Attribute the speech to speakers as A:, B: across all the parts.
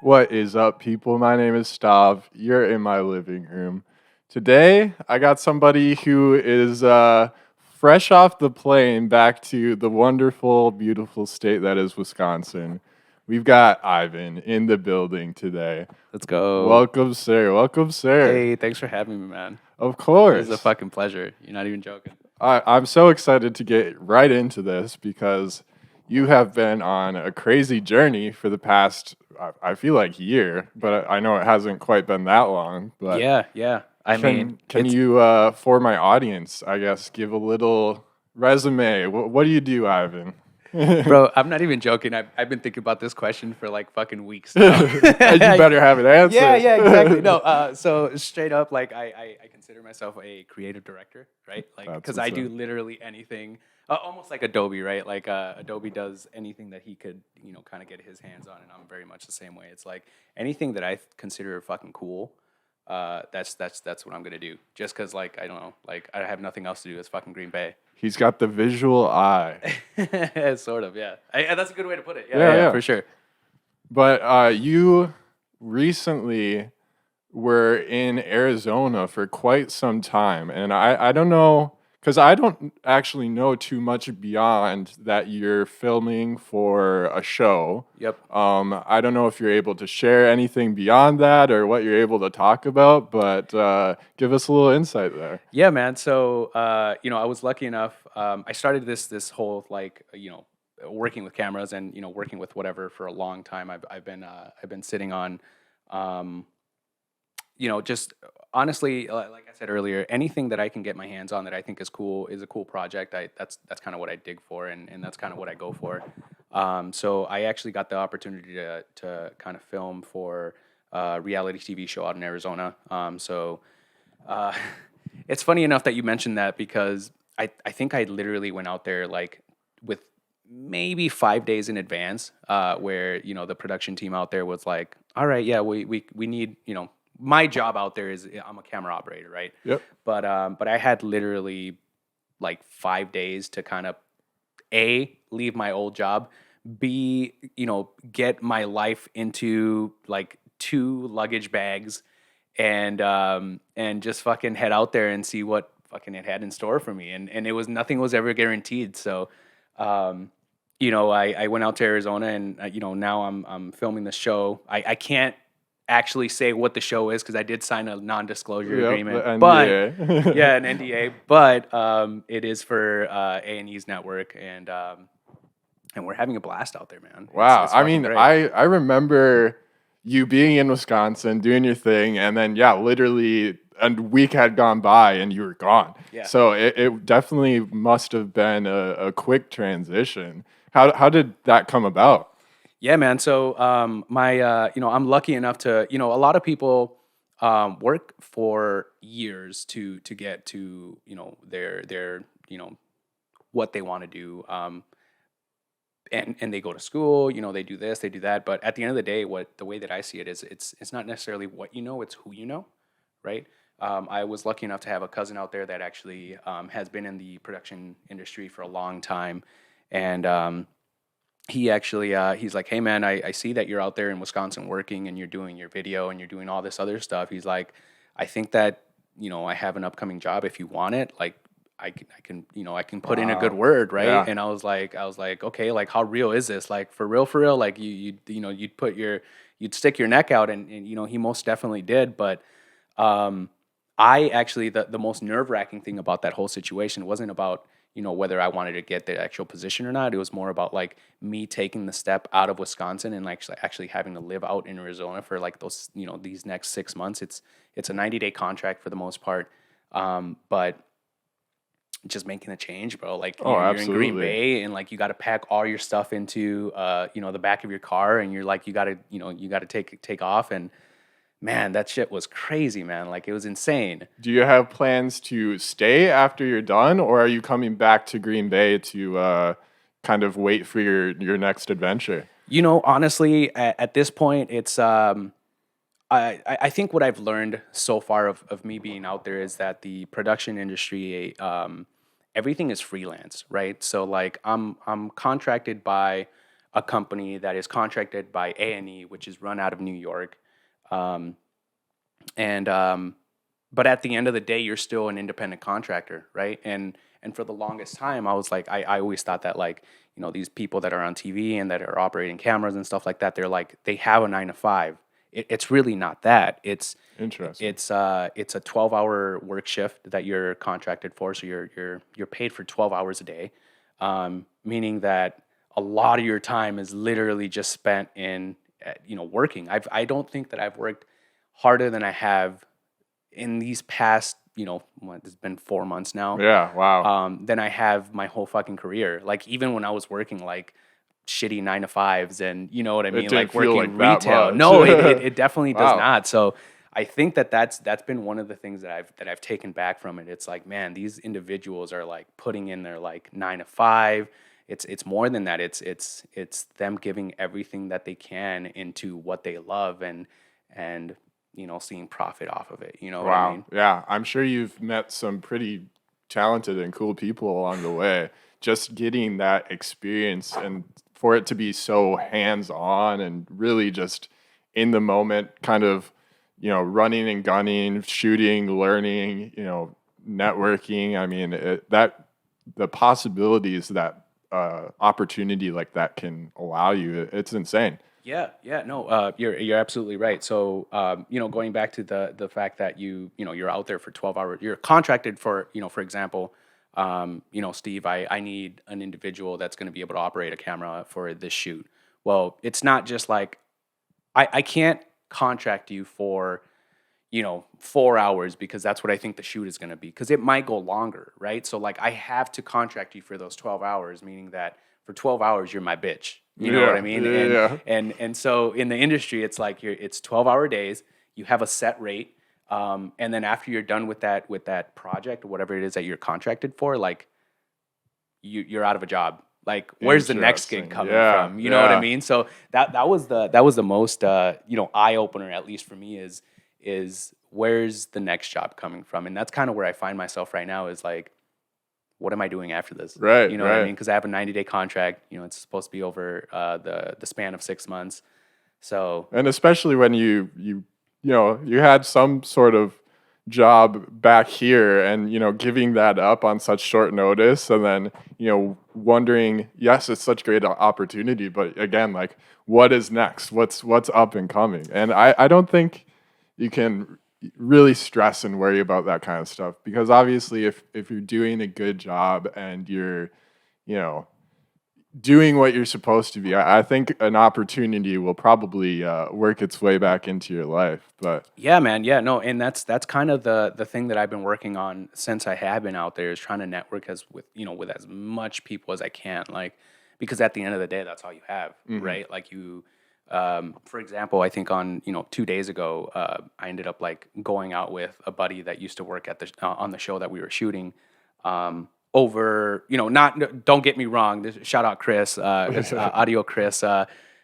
A: What is up, people? My name is Stahv. You're in my living room. Today, I got somebody who is fresh off the plane back to the wonderful, beautiful state that is Wisconsin. We've got Ivan in the building today.
B: Let's go.
A: Welcome, sir. Welcome, sir.
B: Hey, thanks for having me, man.
A: Of
B: This
A: course.
B: is a fucking pleasure. You're not even joking.
A: I'm so excited to get right into this because you have been on a crazy journey for the past, I feel like year, but I know it hasn't quite been that long. But
B: Yeah. I mean,
A: can
B: it's
A: you, for my audience, I guess, give a little resume? What do you do, Ivan?
B: bro. I'm not even joking. I've been thinking about this question for like fucking weeks now.
A: You better have an answer.
B: Yeah, exactly. No, so straight up, like I consider myself a creative director, right? Like
A: That's
B: because
A: what's
B: I do
A: up.
B: literally anything, almost like Adobe, right? Like Adobe does anything that he could, kind of get his hands on, and I'm very much the same way. It's like anything that I consider fucking cool. That's what I'm gonna do. Just because, like, I don't know, like I have nothing else to do. It's fucking Green Bay.
A: He's got the visual eye.
B: Sort of, yeah. That's a good way to put it.
A: Yeah.
B: For sure.
A: But you recently were in Arizona for quite some time, and I don't know because I don't actually know too much beyond that you're filming for a show.
B: Yep.
A: I don't know if you're able to share anything beyond that or what you're able to talk about, but give us a little insight there.
B: Yeah, man. So, I was lucky enough. I started this whole like, working with cameras and working with whatever for a long time. I've been sitting on, just honestly, like I said earlier, anything that I can get my hands on that I think is cool is a cool project. That's kind of what I dig for, and that's kind of what I go for. So I actually got the opportunity to kind of film for a reality TV show out in Arizona. Uh, it's funny enough that you mentioned that because I think I literally went out there like with maybe 5 days in advance, where the production team out there was like, all right, yeah, we need my job out there is I'm a camera operator, right?
A: Yep.
B: But I had literally like 5 days to kind of leave my old job, b get my life into like two luggage bags, and just fucking head out there and see what fucking it had in store for me. And it was nothing was ever guaranteed. So, I went out to Arizona, and now I'm filming the show. I can't actually say what the show is because I did sign a non-disclosure
A: Yep,
B: agreement,
A: the
B: but
A: NDA.
B: yeah, an NDA. But it is for A&E's network, and we're having a blast out there, man.
A: Wow.
B: It's
A: I
B: fucking
A: mean,
B: great.
A: I remember you being in Wisconsin, doing your thing, and then yeah, literally a week had gone by and you were gone.
B: Yeah.
A: So it definitely must have been a quick transition. How did that come about?
B: Yeah, man. So, I'm lucky enough to, a lot of people work for years to get to, their, what they want to do. And they go to school, they do this, they do that. But at the end of the day, the way that I see it is, it's not necessarily what you know, it's who you know, right? I was lucky enough to have a cousin out there that actually has been in the production industry for a long time, and he actually he's like, hey man, I see that you're out there in Wisconsin working and you're doing your video and you're doing all this other stuff. He's like, I think that I have an upcoming job if you want it. Like I can put in a good
A: Wow.
B: word, right?
A: Yeah.
B: And I was like, okay, like how real is this? Like for real, like you'd stick your neck out, and he most definitely did. But I actually the most nerve wracking thing about that whole situation wasn't about whether I wanted to get the actual position or not. It was more about like me taking the step out of Wisconsin and actually having to live out in Arizona for like those these next 6 months. It's a 90-day contract for the most part, but just making a change, bro. Like
A: Oh,
B: you're in Green
A: absolutely.
B: Bay, and like you got to pack all your stuff into the back of your car, and you're like you got to take off. And man, that shit was crazy, man. Like it was insane.
A: Do you have plans to stay after you're done, or are you coming back to Green Bay to kind of wait for your next adventure?
B: Honestly, at this point, it's I think what I've learned so far of me being out there is that the production industry, everything is freelance, right? So like I'm contracted by a company that is contracted by A&E, which is run out of New York. Um, and But at the end of the day, you're still an independent contractor, right? And for the longest time, I was like, I always thought that, like, these people that are on TV and that are operating cameras and stuff like that, they're like, they have a 9 to 5. It's really not that.
A: Interesting.
B: It's a 12-hour work shift that you're contracted for, so you're paid for 12 hours a day, meaning that a lot of your time is literally just spent in working. I don't think that I've worked harder than I have in these past, it's been 4 months now,
A: Yeah. Wow.
B: than I have my whole fucking career. Like, even when I was working like shitty 9 to 5s, and you know what I
A: It
B: mean,
A: didn't
B: like
A: feel
B: working
A: like that
B: retail.
A: much.
B: No, it definitely does
A: Wow.
B: not. So I think that's been one of the things that I've taken back from it. It's like, man, these individuals are like putting in their like 9 to 5. It's more than that. It's them giving everything that they can into what they love, and seeing profit off of it. You know what I
A: Wow.
B: mean?
A: Yeah. I'm sure you've met some pretty talented and cool people along the way. Just getting that experience and for it to be so hands on and really just in the moment, kind of, running and gunning, shooting, learning, networking. I mean, the possibilities that opportunity like that can allow you, it's insane.
B: Yeah, no, you're absolutely right. So, going back to the fact that you're out there for 12 hours, you're contracted for, for example, Steve, I need an individual that's going to be able to operate a camera for this shoot. Well, it's not just like I can't contract you for 4 hours because that's what I think the shoot is going to be, because it might go longer, right? So like I have to contract you for those 12 hours, meaning that for 12 hours you're my bitch. You know what I
A: Yeah.
B: mean?
A: Yeah. Yeah.
B: And so in the industry, it's like it's 12-hour days. You have a set rate, and then after you're done with that project or whatever it is that you're contracted for, like you're out of a job. Like, where's the next gig
A: Interesting.
B: coming
A: Yeah.
B: from? You know what I
A: Yeah.
B: mean? So that was the most eye opener, at least for me, is where's the next job coming from? And that's kind of where I find myself right now, is like, what am I doing after this?
A: Right.
B: You know what I
A: Right.
B: mean? Because I have a 90-day contract. It's supposed to be over the span of 6 months. So
A: And especially when you had some sort of job back here and giving that up on such short notice, and then wondering, yes, it's such great opportunity, but again, like, what is next, what's up and coming? And I don't think you can really stress and worry about that kind of stuff, because obviously if you're doing a good job and you're you know doing what you're supposed to be, I think an opportunity will probably work its way back into your life. But
B: yeah, man. Yeah, no, and that's kind of the thing that I've been working on since I have been out there, is trying to network with as much people as I can, like, because at the end of the day, that's all you have, right? Like, for example, I think on 2 days ago, I ended up like going out with a buddy that used to work at the on the show that we were shooting. Over, not, don't get me wrong. Shout out Chris, Audio Chris.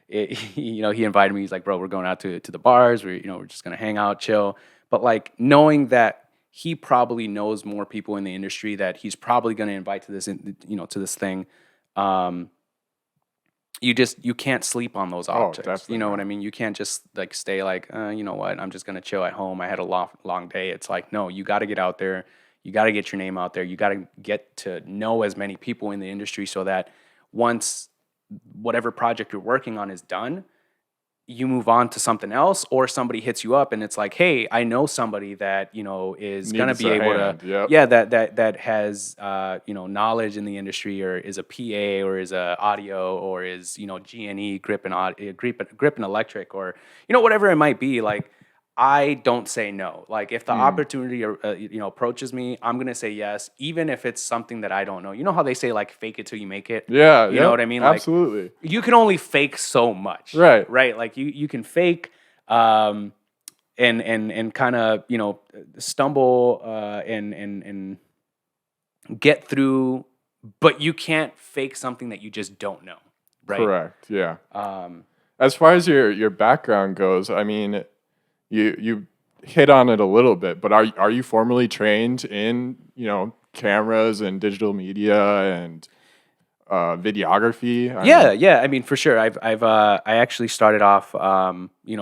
B: He invited me. He's like, bro, we're going out to the bars. We're just gonna hang out, chill. But like, knowing that he probably knows more people in the industry that he's probably gonna invite to this, to this thing. You can't sleep on those
A: oh,
B: optics.
A: definitely
B: You know what I
A: not.
B: mean? You can't just like stay like, you know what, I'm just gonna chill at home. I had a long day. It's like, no, you got to get out there. You got to get your name out there. You got to get to know as many people in the industry, so that once whatever project you're working on is done, you move on to something else, or somebody hits you up and it's like, hey, I know somebody that is going to
A: Needs
B: be
A: a
B: able to,
A: hand. Yep.
B: yeah, that has knowledge in the industry, or is a PA, or is a audio, or is G&E, grip and electric, or whatever it might be. Like, I don't say no. Like, if the opportunity approaches me, I'm gonna say yes, even if it's something that I don't know. You know how they say, like, fake it till you make it.
A: Yeah.
B: You know
A: Yep.
B: what I mean? Like,
A: Absolutely.
B: you can only fake so much,
A: Right.
B: right? Like, you can fake, and kind of stumble, and get through, but you can't fake something that you just don't know, right?
A: Correct. Yeah.
B: Um,
A: As far as your background goes, I mean, you hit on it a little bit, but are you formally trained in cameras and digital media and videography? I
B: Yeah,
A: mean,
B: yeah. I mean, for sure. I actually started off,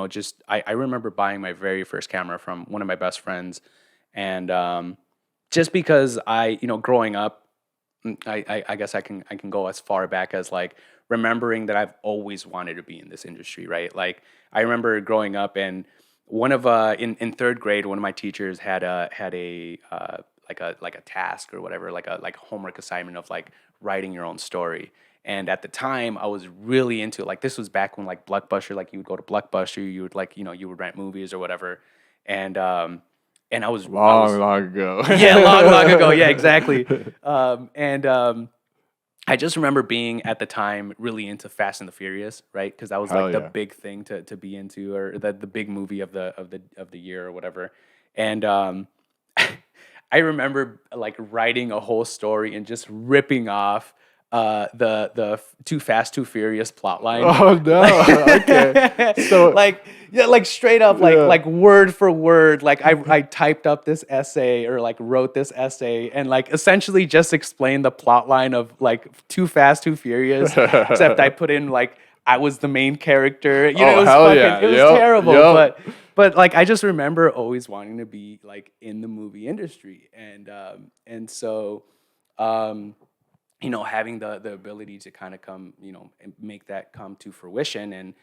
B: just I remember buying my very first camera from one of my best friends, and just because growing up, I guess I can go as far back as like remembering that I've always wanted to be in this industry, right? Like I remember growing up and one of in third grade, one of my teachers had a like a task or whatever, like a homework assignment of like writing your own story. And at the time, I was really into like this was back when like Blockbuster, like you would go to Blockbuster, you would like you would rent movies or whatever, and and I
A: long,
B: was
A: long ago.
B: yeah, long, long ago. Yeah, exactly. And I just remember being at the time really into Fast and the Furious, right? Because that was like
A: Hell
B: the
A: yeah.
B: big thing to be into, or the big movie of the year or whatever. And I remember like writing a whole story and just ripping off the Too Fast Too Furious plot line.
A: Oh no. Okay. So
B: Like yeah, like straight up
A: yeah.
B: like word for word, like I typed up this essay or like wrote this essay and like essentially just explained the plot line of like Too Fast Too Furious, except I put in like I was the main character. It
A: Oh
B: was
A: hell
B: fucking
A: yeah.
B: it was
A: Yep.
B: terrible,
A: Yep.
B: but like I just remember always wanting to be like in the movie industry, and so um having the ability to kind of come, and make that come to fruition, and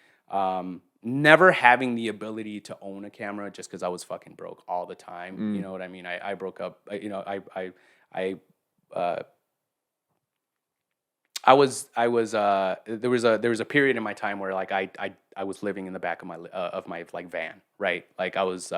B: never having the ability to own a camera just because I was fucking broke all the time. You
A: Mm.
B: know what I mean? I broke up. I uh, I was there was a period in my time where like I was living in the back of my like van, right? Like I was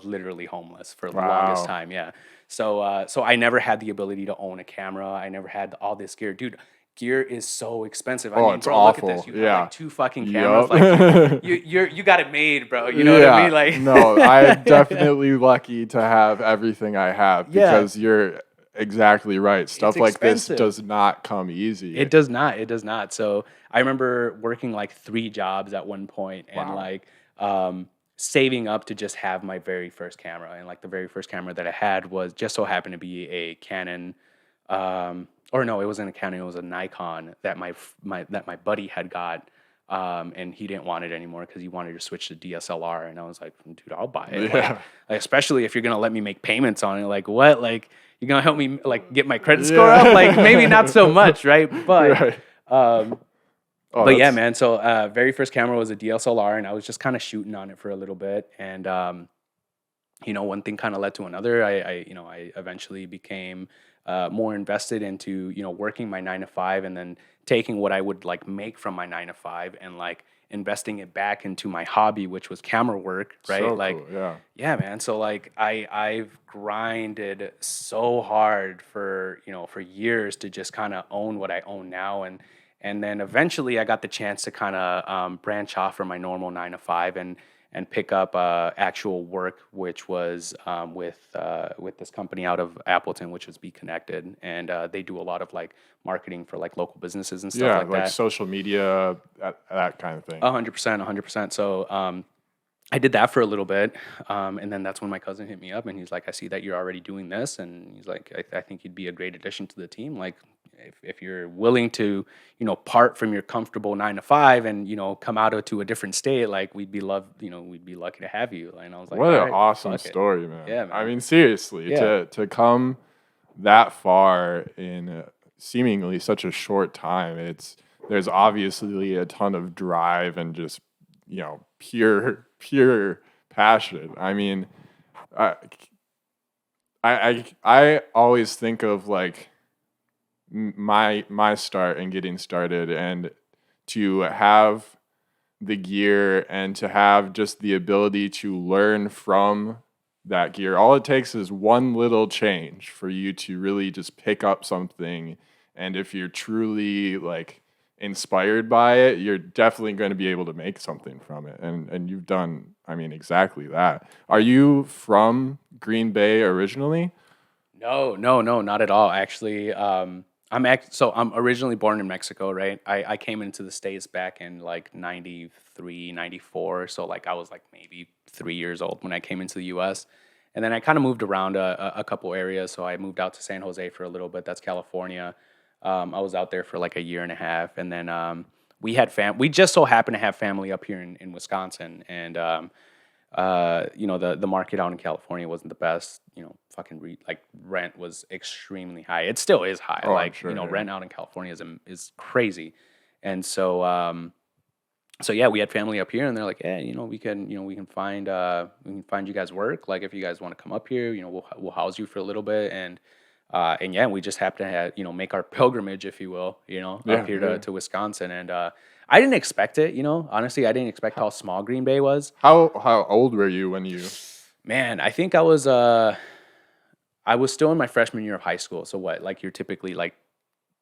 B: literally homeless for the longest
A: Wow.
B: time, yeah. So I never had the ability to own a camera. I never had all this gear. Dude, gear is so expensive. I
A: Oh,
B: mean,
A: it's
B: bro, look at this.
A: awful.
B: You have
A: Yeah.
B: like two fucking cameras.
A: Yup.
B: Like you got it made, bro. You know what I
A: Yeah.
B: mean? Like
A: No, I'm definitely lucky to have everything I have
B: yeah,
A: because you're exactly right.
B: it's
A: Stuff like this
B: expensive.
A: does not come easy.
B: It does not. It does not. So I remember working like three jobs at one point and
A: Wow.
B: like saving up to just have my very first camera. And like the very first camera that I had was just so happened to be a Canon, or no, it wasn't a Canon. It was a Nikon that my buddy had got. And he didn't want it anymore because he wanted to switch to DSLR. And I was like, dude, I'll buy it. Like,
A: Yeah.
B: especially if you're gonna let me make payments on it. Like, what? Like, you're gonna help me like get my credit score up? Like, maybe not
A: Yeah.
B: so much, right?
A: Right.
B: Um,
A: Oh,
B: but yeah,
A: that's
B: man. So, very first camera was a DSLR, and I was just kind of shooting on it for a little bit. And one thing kind of led to another. I eventually became more invested into working my 9 to 5, and then taking what I would like make from my 9 to 5 and like investing it back into my hobby, which was camera work, right?
A: so
B: Like,
A: cool. Yeah.
B: yeah, man. So like I've grinded so hard for years to just kind of own what I own now, and then eventually I got the chance to kind of branch off from my normal 9 to 5 and pick up actual work, which was with this company out of Appleton, which was Be Connected, and they do a lot of like marketing for like local businesses and stuff
A: Yeah,
B: like
A: like
B: that.
A: social media, that kind of thing.
B: 100%, 100%. So I did that for a little bit, and then that's when my cousin hit me up, and he's like, "I see that you're already doing this," and he's like, "I think you'd be a great addition to the team. Like, if you're willing to, part from your comfortable 9 to 5 and come out to a different state, like we'd be lucky to have you." And I was like,
A: What
B: "All
A: an
B: right,
A: awesome
B: fuck it,
A: story, man.
B: yeah,
A: I
B: man,
A: mean, seriously,
B: yeah,
A: to come that far in seemingly such a short time, there's obviously a ton of drive and just pure passion. I mean, I I always think of like my start and getting started, and to have the gear and to have just the ability to learn from that gear. All it takes is one little change for you to really just pick up something. And if you're truly like inspired by it, you're definitely going to be able to make something from it. And you've done, I mean, exactly that. Are you from Green Bay originally?
B: no, no, no, not at all. Actually, so I'm originally born in Mexico, right? I came into the States back in like 93, 94. So like I was like maybe 3 years old when I came into the US. And then I kind of moved around a couple areas. So I moved out to San Jose for a little bit. That's California. I was out there for like a year and a half, and then we just so happened to have family up here in Wisconsin, and the market out in California wasn't the best. Fucking rent was extremely high. It still is high.
A: Oh, I'm sure, yeah.
B: Rent out in California is crazy, and so yeah, we had family up here, and they're like, hey, we can find you guys work. Like if you guys want to come up here, we'll house you for a little bit, and yeah, we just happened to have, make our pilgrimage, if you will, up here to Wisconsin, and I didn't expect it, honestly, I didn't expect how small Green Bay was.
A: How old were you when you?
B: Man, I think I was still in my freshman year of high school. So what, like you're typically like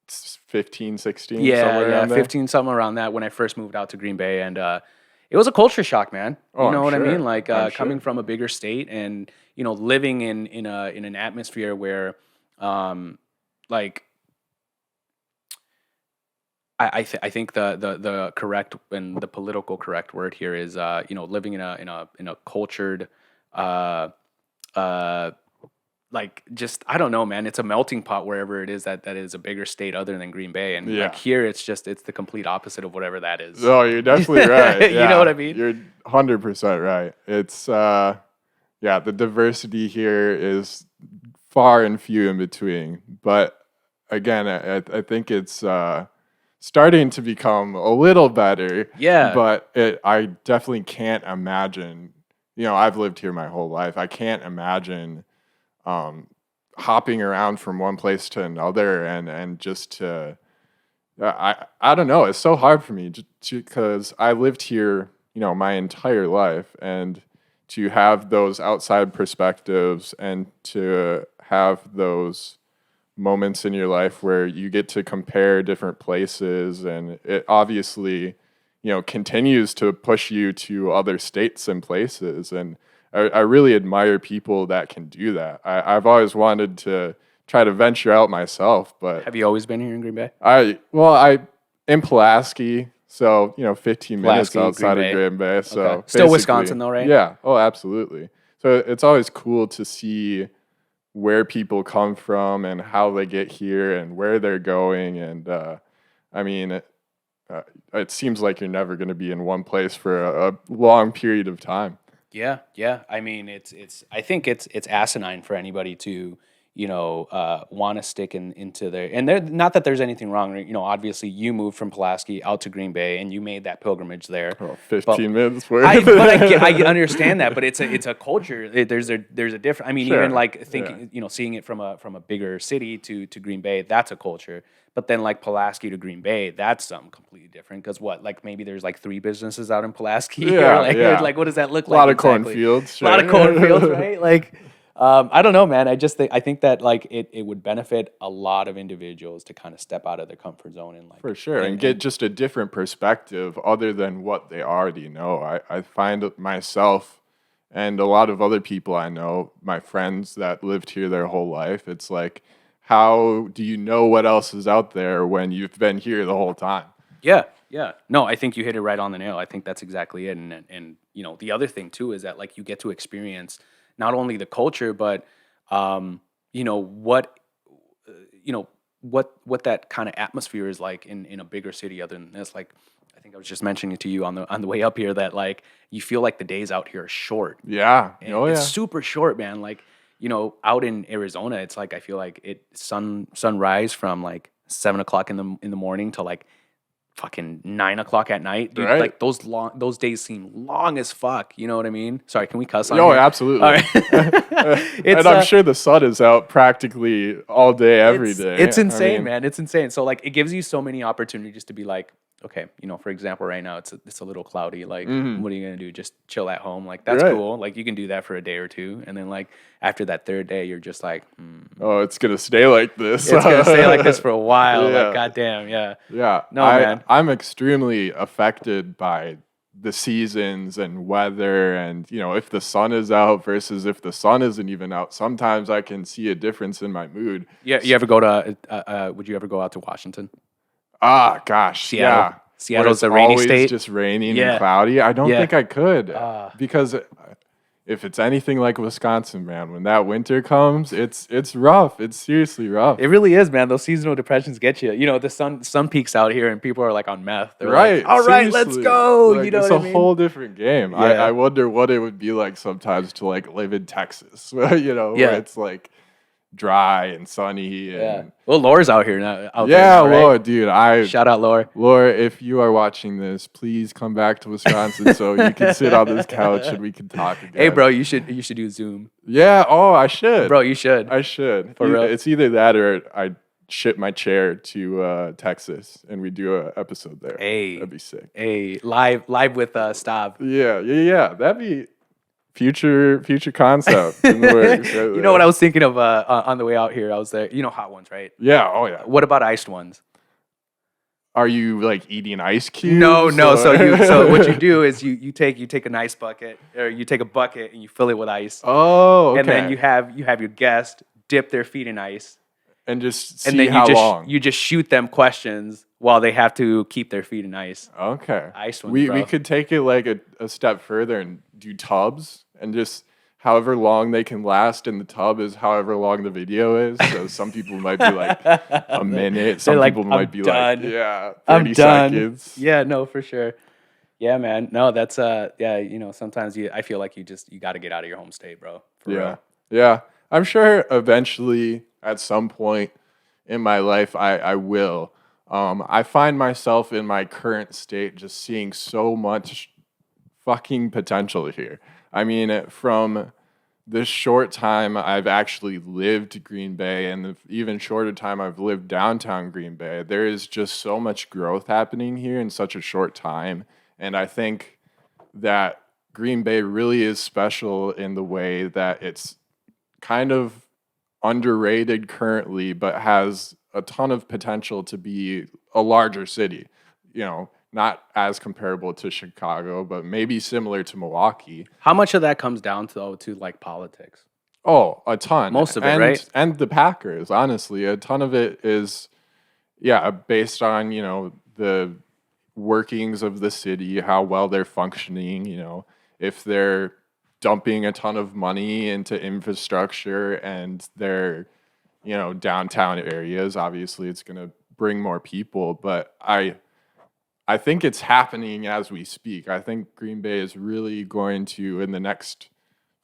A: 15, 16?
B: Yeah, 15, something around that when I first moved out to Green Bay. And it was a culture shock, man. You know what I mean? Like coming from a bigger state and, living in an atmosphere where like I think the correct and the political correct word here is living in a cultured like just I don't know, man. It's a melting pot wherever it is that is a bigger state other than Green Bay, and like here it's the complete opposite of whatever that is.
A: Oh, you're definitely right.
B: You know what I mean?
A: You're 100% right. It's the diversity here is far and few in between, but again, I think it's starting to become a little better.
B: Yeah.
A: But I definitely can't imagine. I've lived here my whole life. I can't imagine hopping around from one place to another and just to I don't know. It's so hard for me because I lived here, my entire life, and to have those outside perspectives and to have those moments in your life where you get to compare different places, and it obviously, continues to push you to other states and places. And I really admire people that can do that. I've always wanted to try to venture out myself, but
B: have you always been here in Green Bay?
A: I in Pulaski, so 15 minutes outside of Green Bay. So
B: okay. Still Wisconsin though, right?
A: Yeah. Oh, absolutely. So it's always cool to see where people come from and how they get here and where they're going. And it seems like you're never going to be in one place for a long period of time.
B: Yeah. I mean, I think it's asinine for anybody to, want to stick into there. And not that there's anything wrong. Obviously you moved from Pulaski out to Green Bay and you made that pilgrimage there.
A: 15 minutes worth.
B: I understand that, but it's a culture. There's a different. I mean,
A: sure.
B: even like thinking, seeing it from a bigger city to Green Bay, that's a culture. But then like Pulaski to Green Bay, that's something completely different. Because what, maybe there's 3 businesses out in Pulaski.
A: Yeah,
B: or what does that look like?
A: A lot of cornfields.
B: Sure. A lot of cornfields, right? I don't know, man. I think that it would benefit a lot of individuals to kind of step out of their comfort zone and
A: for sure and get just a different perspective other than what they already know. I find myself and a lot of other people I know, my friends that lived here their whole life, it's like, how do you know what else is out there when you've been here the whole time?
B: Yeah. No, I think you hit it right on the nail. I think that's exactly it. And the other thing too is that you get to experience not only the culture, but what that kind of atmosphere is like in a bigger city other than this. Like I think I was just mentioning to you on the way up here that you feel like the days out here are short.
A: Yeah.
B: It's super short, man. Out in Arizona, it's I feel like sunrise from 7 o'clock in the morning to fucking 9 o'clock at night, dude.
A: Right.
B: Those days seem long as fuck. You know what I mean? Sorry, can we cuss on
A: here?
B: All
A: Absolutely.
B: right.
A: And I'm sure the sun is out practically all day, every day.
B: It's insane, man. It's insane. So it gives you so many opportunities to be okay, for example, right now it's a little cloudy. What are you gonna do? Just chill at home? That's
A: right.
B: Cool. You can do that for a day or two, and then after that third day, you're just
A: oh, it's gonna stay like this.
B: It's gonna stay like this for a while.
A: Yeah.
B: Goddamn, yeah.
A: Yeah.
B: No, man.
A: I'm extremely affected by the seasons and weather, and if the sun is out versus if the sun isn't even out. Sometimes I can see a difference in my mood.
B: Yeah. You ever go to? Would you ever go out to Washington?
A: Ah, gosh,
B: Seattle.
A: yeah.
B: Seattle's a rainy
A: always
B: state.
A: Just raining and cloudy. I don't think I could because if it's anything like Wisconsin, man, when that winter comes, it's rough. It's seriously rough.
B: It really is, man. Those seasonal depressions get you. You know, the sun peaks out here, and people are like on meth. They're like,
A: Right.
B: "All right, let's
A: Seriously.
B: go."
A: Like
B: You know
A: it's
B: what I
A: a
B: mean?
A: whole different game.
B: Yeah.
A: I wonder what it would be like sometimes to like live in Texas, you know, where
B: Yeah.
A: it's like dry and sunny
B: Yeah.
A: and
B: Well, Laura's out here now. Out there
A: yeah,
B: now, right?
A: Laura, dude,
B: Shout out, Laura.
A: Laura, if you are watching this, please come back to Wisconsin so you can sit on this couch and we can talk again.
B: Hey, bro, you should do Zoom,
A: Yeah, oh, I should.
B: bro. You should.
A: I should.
B: For real.
A: It's either that or I ship my chair to Texas and we do an episode there.
B: Hey,
A: that'd be sick.
B: Hey, live with Stahv.
A: Yeah. That'd be future concept in the works. Right
B: You know what I was thinking of on the way out here? I was there. You know, hot ones, right?
A: Yeah. Oh yeah.
B: What about iced ones?
A: Are you like eating ice cubes?
B: No.
A: or-
B: So what you do is you take an ice bucket, or you take a bucket and you fill it with ice,
A: Oh, okay.
B: and then you have your guest dip their feet in ice,
A: and just see
B: and then
A: how long.
B: you just shoot them questions while they have to keep their feet in ice.
A: Okay.
B: Ice ones,
A: we
B: bro.
A: could take it like a step further and do tubs and just however long they can last in the tub is however long the video is. So some people might be like a minute. Some
B: like,
A: people
B: "I'm
A: might be
B: done.
A: like, yeah, 30
B: I'm done.
A: seconds.
B: Yeah, no, for sure. Yeah, man. No, that's yeah. You know, sometimes I feel like you got to get out of your home state, bro. For real.
A: Yeah. I'm sure eventually at some point in my life I will. I find myself in my current state just seeing so much fucking potential here. I mean, from the short time I've actually lived Green Bay and the even shorter time I've lived downtown Green Bay, there is just so much growth happening here in such a short time. And I think that Green Bay really is special in the way that it's kind of underrated currently, but has a ton of potential to be a larger city. You know, not as comparable to Chicago, but maybe similar to Milwaukee.
B: How much of that comes down to like politics?
A: Oh, a ton.
B: Most of it,
A: and,
B: right?
A: And the Packers, honestly, a ton of it is, yeah, based on, you know, the workings of the city, how well they're functioning, you know, if they're dumping a ton of money into infrastructure and their, you know, downtown areas, obviously it's going to bring more people. But I think it's happening as we speak. I think Green Bay is really going to, in the next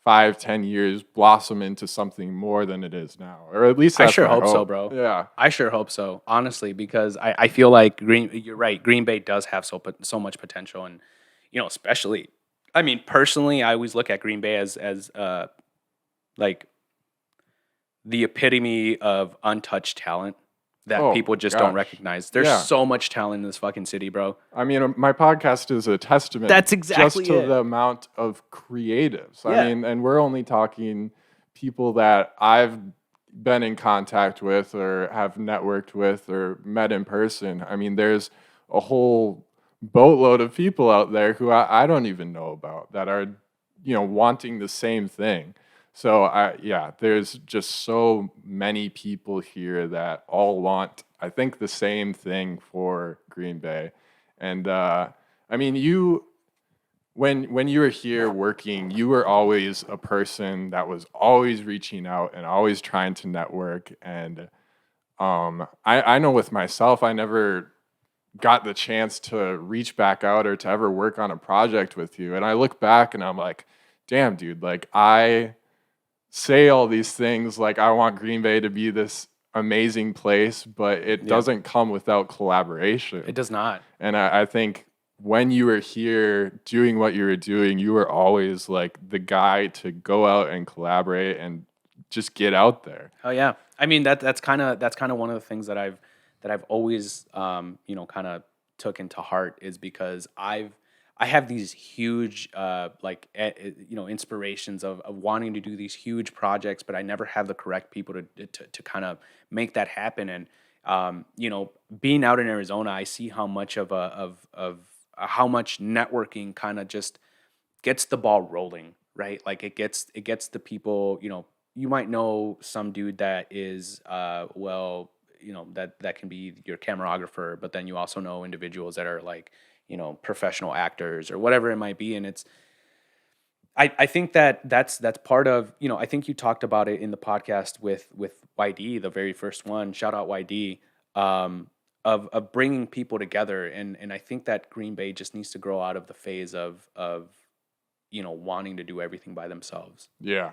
A: 5-10 years, blossom into something more than it is now. Or at least
B: I
A: that's
B: sure
A: my
B: hope so,
A: hope.
B: bro.
A: Yeah.
B: I sure hope so, honestly, because I feel like you're right. Green Bay does have so much potential, and you know, especially. I mean, personally, I always look at Green Bay as like the epitome of untouched talent that people just don't
A: gosh.
B: recognize. There's
A: Yeah.
B: so much talent in this fucking city, bro.
A: I mean, my podcast is a testament
B: That's exactly
A: just to
B: it.
A: the amount of creatives.
B: Yeah.
A: I mean, and we're only talking people that I've been in contact with or have networked with or met in person. I mean, there's a whole boatload of people out there who I don't even know about that are, you know, wanting the same thing. So there's just so many people here that all want, I think, the same thing for Green Bay. And I mean, when you were here working, you were always a person that was always reaching out and always trying to network. And I know with myself, I never got the chance to reach back out or to ever work on a project with you. And I look back and I'm like, damn, dude, like I say all these things like I want Green Bay to be this amazing place, but it doesn't come without collaboration.
B: It does not.
A: And I think when you were here doing what you were doing, you were always like the guy to go out and collaborate and just get out there.
B: Oh yeah. I mean that's kind of one of the things that I've always you know, kind of took into heart, is because I have these huge you know, inspirations of wanting to do these huge projects, but I never have the correct people to kind of make that happen. And you know, being out in Arizona, I see how much of how much networking kind of just gets the ball rolling, right? Like it gets the people, you know, you might know some dude that is well, you know, that can be your cameragrapher, but then you also know individuals that are like, you know, professional actors or whatever it might be. And I think that's part of, I think you talked about it in the podcast with YD, the very first one. Shout out YD. Of bringing people together, and I think that Green Bay just needs to grow out of the phase of wanting to do everything by themselves.
A: Yeah.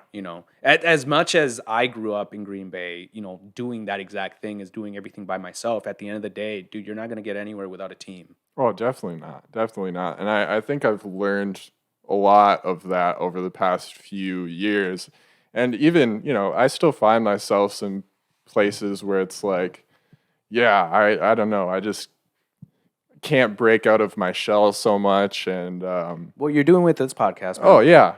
B: As much as I grew up in Green Bay, doing that exact thing is doing everything by myself. At the end of the day, dude, you're not going to get anywhere without a team.
A: Oh, definitely not. Definitely not. And I think I've learned a lot of that over the past few years. And even, I still find myself in places where it's like, yeah, I don't know. I just can't break out of my shell so much. And
B: what you're doing with this podcast, man.
A: Oh, yeah.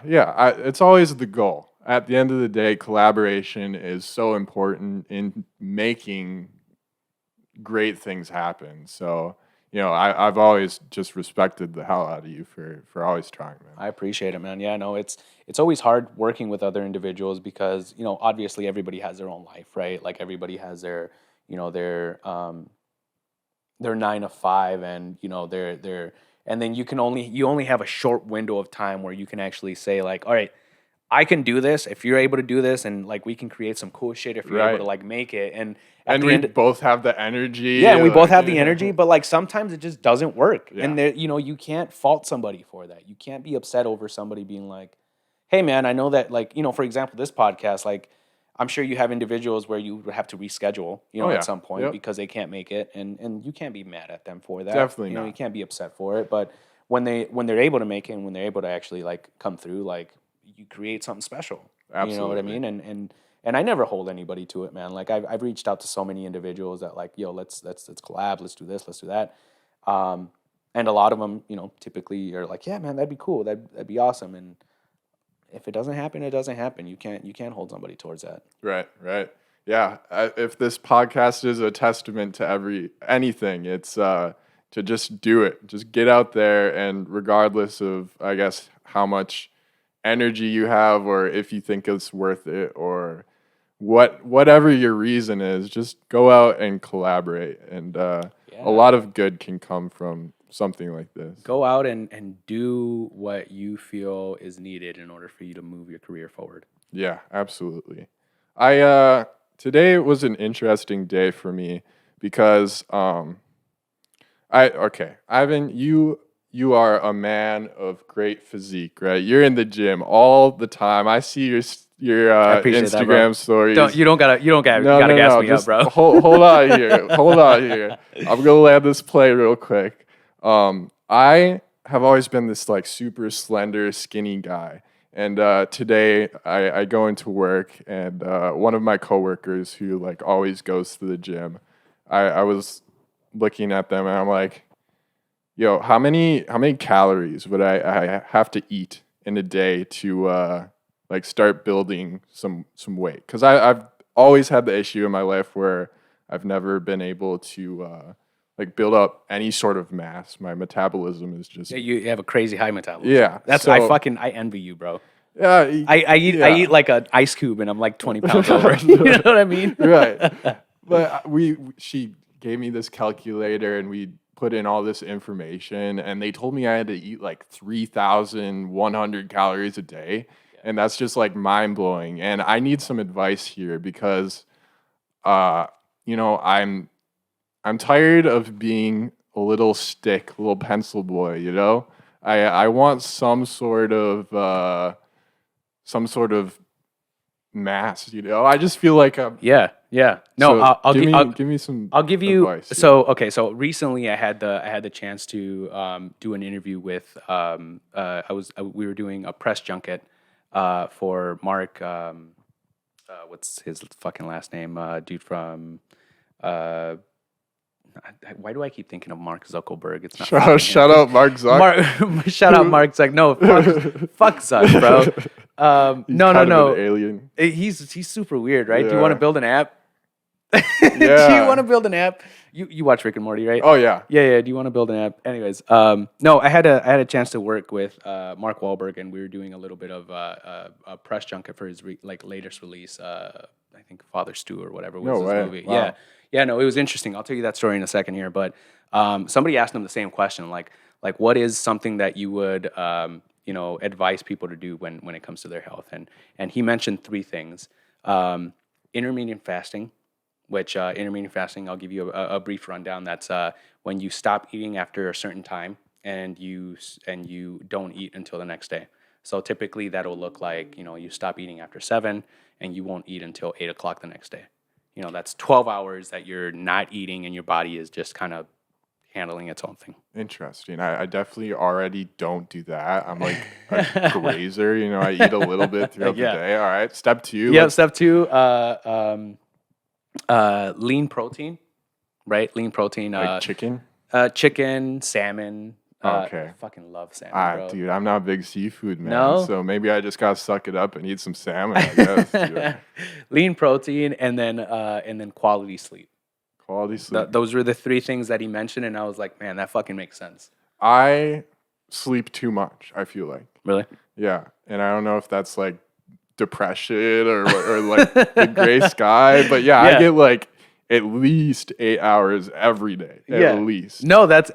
A: It's always the goal. At the end of the day, collaboration is so important in making great things happen. So, I've always just respected the hell out of you for always trying, man.
B: I appreciate it, man. Yeah, no, it's always hard working with other individuals because, obviously everybody has their own life, right? Like everybody has their 9 to 5, and and then you only have a short window of time where you can actually say like, all right, I can do this if you're able to do this, and like we can create some cool shit if you're able to like make it. And
A: we both have the energy.
B: Yeah, and we both have the energy, but like sometimes it just doesn't work.
A: Yeah.
B: And you can't fault somebody for that. You can't be upset over somebody being like, hey man, I know that, like, for example, this podcast, like I'm sure you have individuals where you would have to reschedule, at some point because they can't make it, and you can't be mad at them for that.
A: Definitely not.
B: You can't be upset for it, but when they're able to make it and when they're able to actually like come through, like you create something special.
A: Absolutely.
B: You know what I mean? And I never hold anybody to it, man. Like I've reached out to so many individuals that like, yo, let's collab, let's do this, let's do that. And a lot of them, typically are like, yeah, man, that'd be cool, that'd be awesome. And if it doesn't happen, it doesn't happen. You can't hold somebody towards that.
A: Right. Yeah. If this podcast is a testament to anything, it's to just do it. Just get out there, and regardless of, I guess, how much energy you have, or if you think it's worth it, or whatever your reason is, just go out and collaborate. And a lot of good can come from something like this.
B: Go out and do what you feel is needed in order for you to move your career forward.
A: Yeah, absolutely. Today was an interesting day for me because Ivan, you are a man of great physique, right? You're in the gym all the time. I see your Instagram stories.
B: You gotta gas me up, bro.
A: Hold on here. I'm gonna land this play real quick. I have always been this like super slender, skinny guy. And today I go into work, and one of my coworkers who like always goes to the gym, I was looking at them and I'm like, yo, how many calories would I have to eat in a day to like start building some weight? Because I've always had the issue in my life where I've never been able to like build up any sort of mass. My metabolism is just
B: you have a crazy high metabolism.
A: Yeah,
B: I envy you, bro.
A: Yeah,
B: I eat like an ice cube and I'm like 20 pounds over. You know what I mean?
A: Right. But she gave me this calculator and we put in all this information, and they told me I had to eat like 3,100 calories a day. Yeah. And that's just like mind blowing. And I need some advice here because, I'm tired of being a little pencil boy, I want some sort of mass, I just feel like I'm...
B: Yeah. No,
A: so I'll give me some.
B: I'll give you
A: advice.
B: So recently I had the chance to do an interview with we were doing a press junket for Mark, what's his fucking last name, dude from why do I keep thinking of Mark Zuckerberg? It's not.
A: Shout out Mark Zuck.
B: Shout out Mark Zuck. No, fuck Zuck, bro. No.
A: Alien.
B: He's super weird, right?
A: Yeah.
B: Do you want to build an app?
A: Yeah.
B: Do you want to build an app? You watch Rick and Morty, right?
A: Oh yeah.
B: Yeah. Do you want to build an app? Anyways, no, I had a chance to work with Mark Wahlberg, and we were doing a little bit of a press junket for his latest release. I think Father Stew or whatever was his movie.
A: Wow.
B: Yeah, no, it was interesting. I'll tell you that story in a second here. But somebody asked him the same question, like what is something that you would advise people to do when it comes to their health. And he mentioned three things: intermittent fasting, which intermittent fasting, I'll give you a brief rundown. That's when you stop eating after a certain time and you don't eat until the next day. So typically that'll look like, you stop eating after 7 and you won't eat until 8 o'clock the next day. That's 12 hours that you're not eating and your body is just kind of handling its own thing.
A: Interesting. I definitely already don't do that. I'm like a grazer, I eat a little bit throughout the day. All right. Step 2.
B: Yeah, step 2, lean protein, right? Lean protein.
A: Like chicken?
B: Chicken, salmon.
A: Okay.
B: I fucking love salmon, bro.
A: Dude, I'm not a big seafood man.
B: No?
A: So maybe I just gotta suck it up and eat some salmon, I guess. Dude.
B: Lean protein and then quality sleep.
A: Quality sleep.
B: Those were the three things that he mentioned, and I was like, man, that fucking makes sense.
A: I sleep too much, I feel like.
B: Really?
A: Yeah. And I don't know if that's like depression or like the gray sky, but I get like at least 8 hours every day. At least.
B: No, that's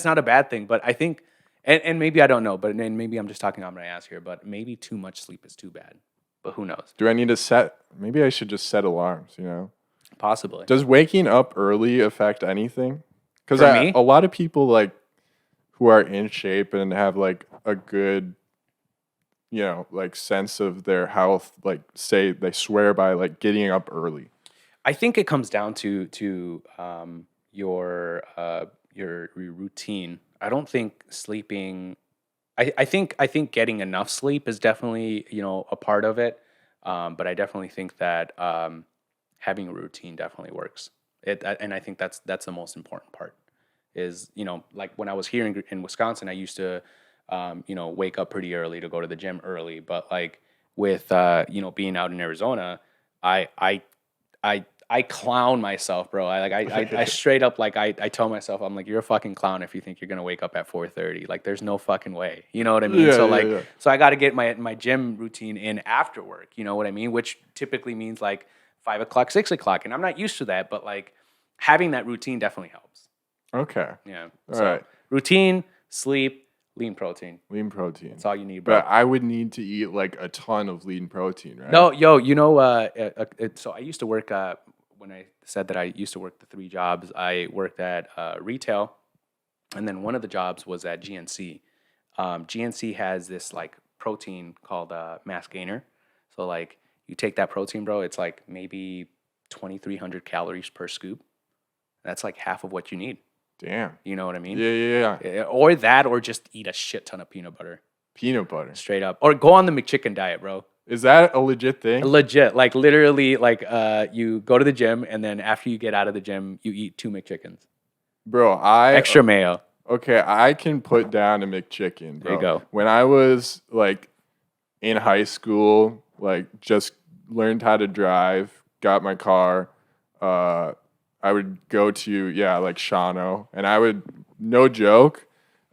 B: not a bad thing, but I think and maybe I don't know, but maybe I'm just talking on my ass here, but maybe too much sleep is too bad. But who knows?
A: Do I need to maybe I should just set alarms,
B: Possibly.
A: Does waking up early affect anything? Because a lot of people like who are in shape and have like a good, like sense of their health, like say they swear by like getting up early.
B: I think it comes down to your routine. I don't think sleeping. I think getting enough sleep is definitely a part of it, but I definitely think that having a routine definitely works. And I think that's the most important part. Is like when I was here in Wisconsin, I used to wake up pretty early to go to the gym early, but like with being out in Arizona, I clown myself, bro. I straight up I tell myself, I'm like, you're a fucking clown if you think you're gonna wake up at 4:30. Like there's no fucking way. You know what I mean? So I got to get my gym routine in after work. You know what I mean? Which typically means like 5 o'clock, 6 o'clock, and I'm not used to that. But like having that routine definitely helps.
A: Okay.
B: Yeah.
A: All right.
B: Routine, sleep, lean protein.
A: Lean protein.
B: That's all you need, bro.
A: But I would need to eat like a ton of lean protein, right?
B: No, so I used to work. When I said that I used to work the 3 jobs, I worked at retail, and then one of the jobs was at GNC. GNC has this like protein called mass gainer. So like you take that protein, bro, it's like maybe 2,300 calories per scoop. That's like half of what you need.
A: Damn.
B: You know what I mean?
A: Yeah.
B: Or that, or just eat a shit ton of peanut butter.
A: Peanut butter.
B: Straight up. Or go on the McChicken diet, bro.
A: Is that a legit thing?
B: Legit. Like literally, like you go to the gym and then after you get out of the gym, you eat 2 McChickens.
A: Bro,
B: extra mayo.
A: Okay, I can put down a McChicken, bro.
B: There you go.
A: When I was like in high school, like just learned how to drive, got my car, I would go to like Shawano, and I would, no joke,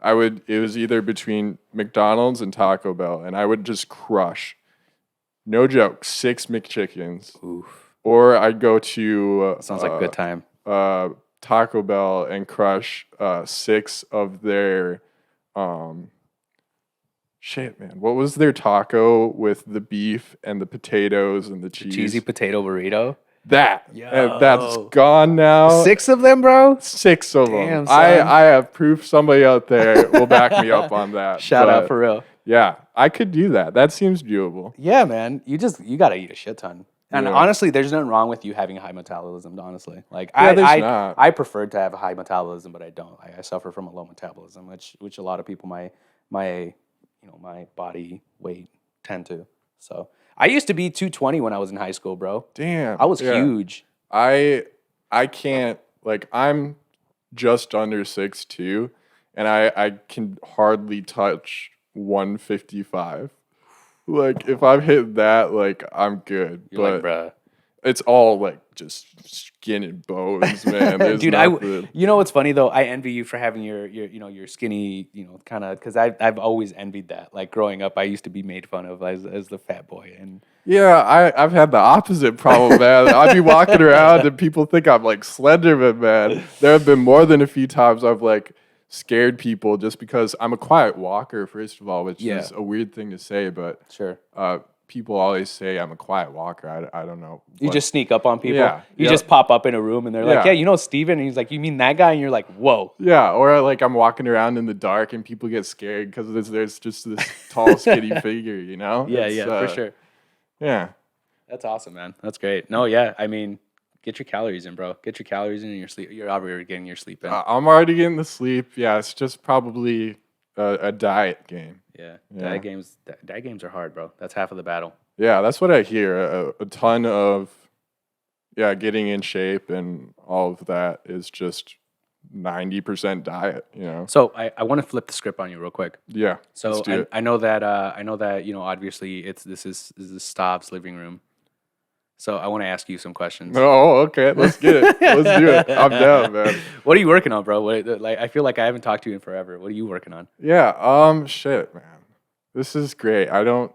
A: it was either between McDonald's and Taco Bell, and I would just crush, no joke, 6 McChickens.
B: Oof.
A: Or I'd go to
B: sounds like a good time.
A: Taco Bell and crush 6 of their shit, man. What was their taco with the beef and the potatoes and the cheese?
B: Cheesy potato burrito.
A: That's
B: Yo.
A: gone now.
B: 6 of them, bro?
A: 6 of
B: Damn,
A: them.
B: son.
A: I have proof. Somebody out there will back me up on that.
B: Shout out for real.
A: Yeah, I could do that. That seems doable.
B: Yeah, man. You gotta eat a shit ton. And honestly, there's nothing wrong with you having a high metabolism, honestly. Like I prefer to have a high metabolism, but I don't. I suffer from a low metabolism, which a lot of people my body weight tend to. So I used to be 220 when I was in high school, bro.
A: Damn.
B: I was huge.
A: I can't, like, I'm just under 6'2", and I can hardly touch 155. Like, if I've hit that, like, I'm good.
B: You're
A: but
B: like, bruh.
A: It's all, like, just skin and bones, man. There's
B: Dude,
A: nothing.
B: you know what's funny, though? I envy you for having your skinny, kind of, because I've always envied that. Like, growing up, I used to be made fun of as the fat boy. And
A: yeah, I've had the opposite problem, man. I'd be walking around and people think I'm, like, Slenderman, man. There have been more than a few times I've, like, scared people just because I'm a quiet walker, first of all, which
B: Yeah.
A: is a weird thing to say, but
B: Sure.
A: people always say I'm a quiet walker. I don't know.
B: You just sneak up on people.
A: Yeah,
B: You
A: yep.
B: just pop up in a room and they're like,
A: Yeah.
B: yeah, you know Steven? And he's like, you mean that guy? And you're like, whoa.
A: Yeah, or like I'm walking around in the dark and people get scared because there's just this tall, skinny figure, you know?
B: Yeah,
A: It's,
B: for sure.
A: Yeah.
B: That's awesome, man. That's great. No, yeah. I mean, get your calories in, bro. Get your calories in and your sleep. You're already getting your sleep in.
A: I'm already getting the sleep. Yeah, it's just probably a diet game.
B: Yeah.
A: Yeah.
B: Diet games are hard, bro. That's half of the battle.
A: Yeah, that's what I hear. A ton of, getting in shape and all of that is just 90% diet, you know?
B: So I want to flip the script on you real quick.
A: Yeah.
B: So
A: let's do it.
B: I know that obviously this is Stav's living room. So I want to ask you some questions.
A: Oh, okay. Let's get it. Let's do it. I'm down, man.
B: What are you working on, bro? I feel like I haven't talked to you in forever. What are you working on?
A: Yeah. Shit, man. This is great. All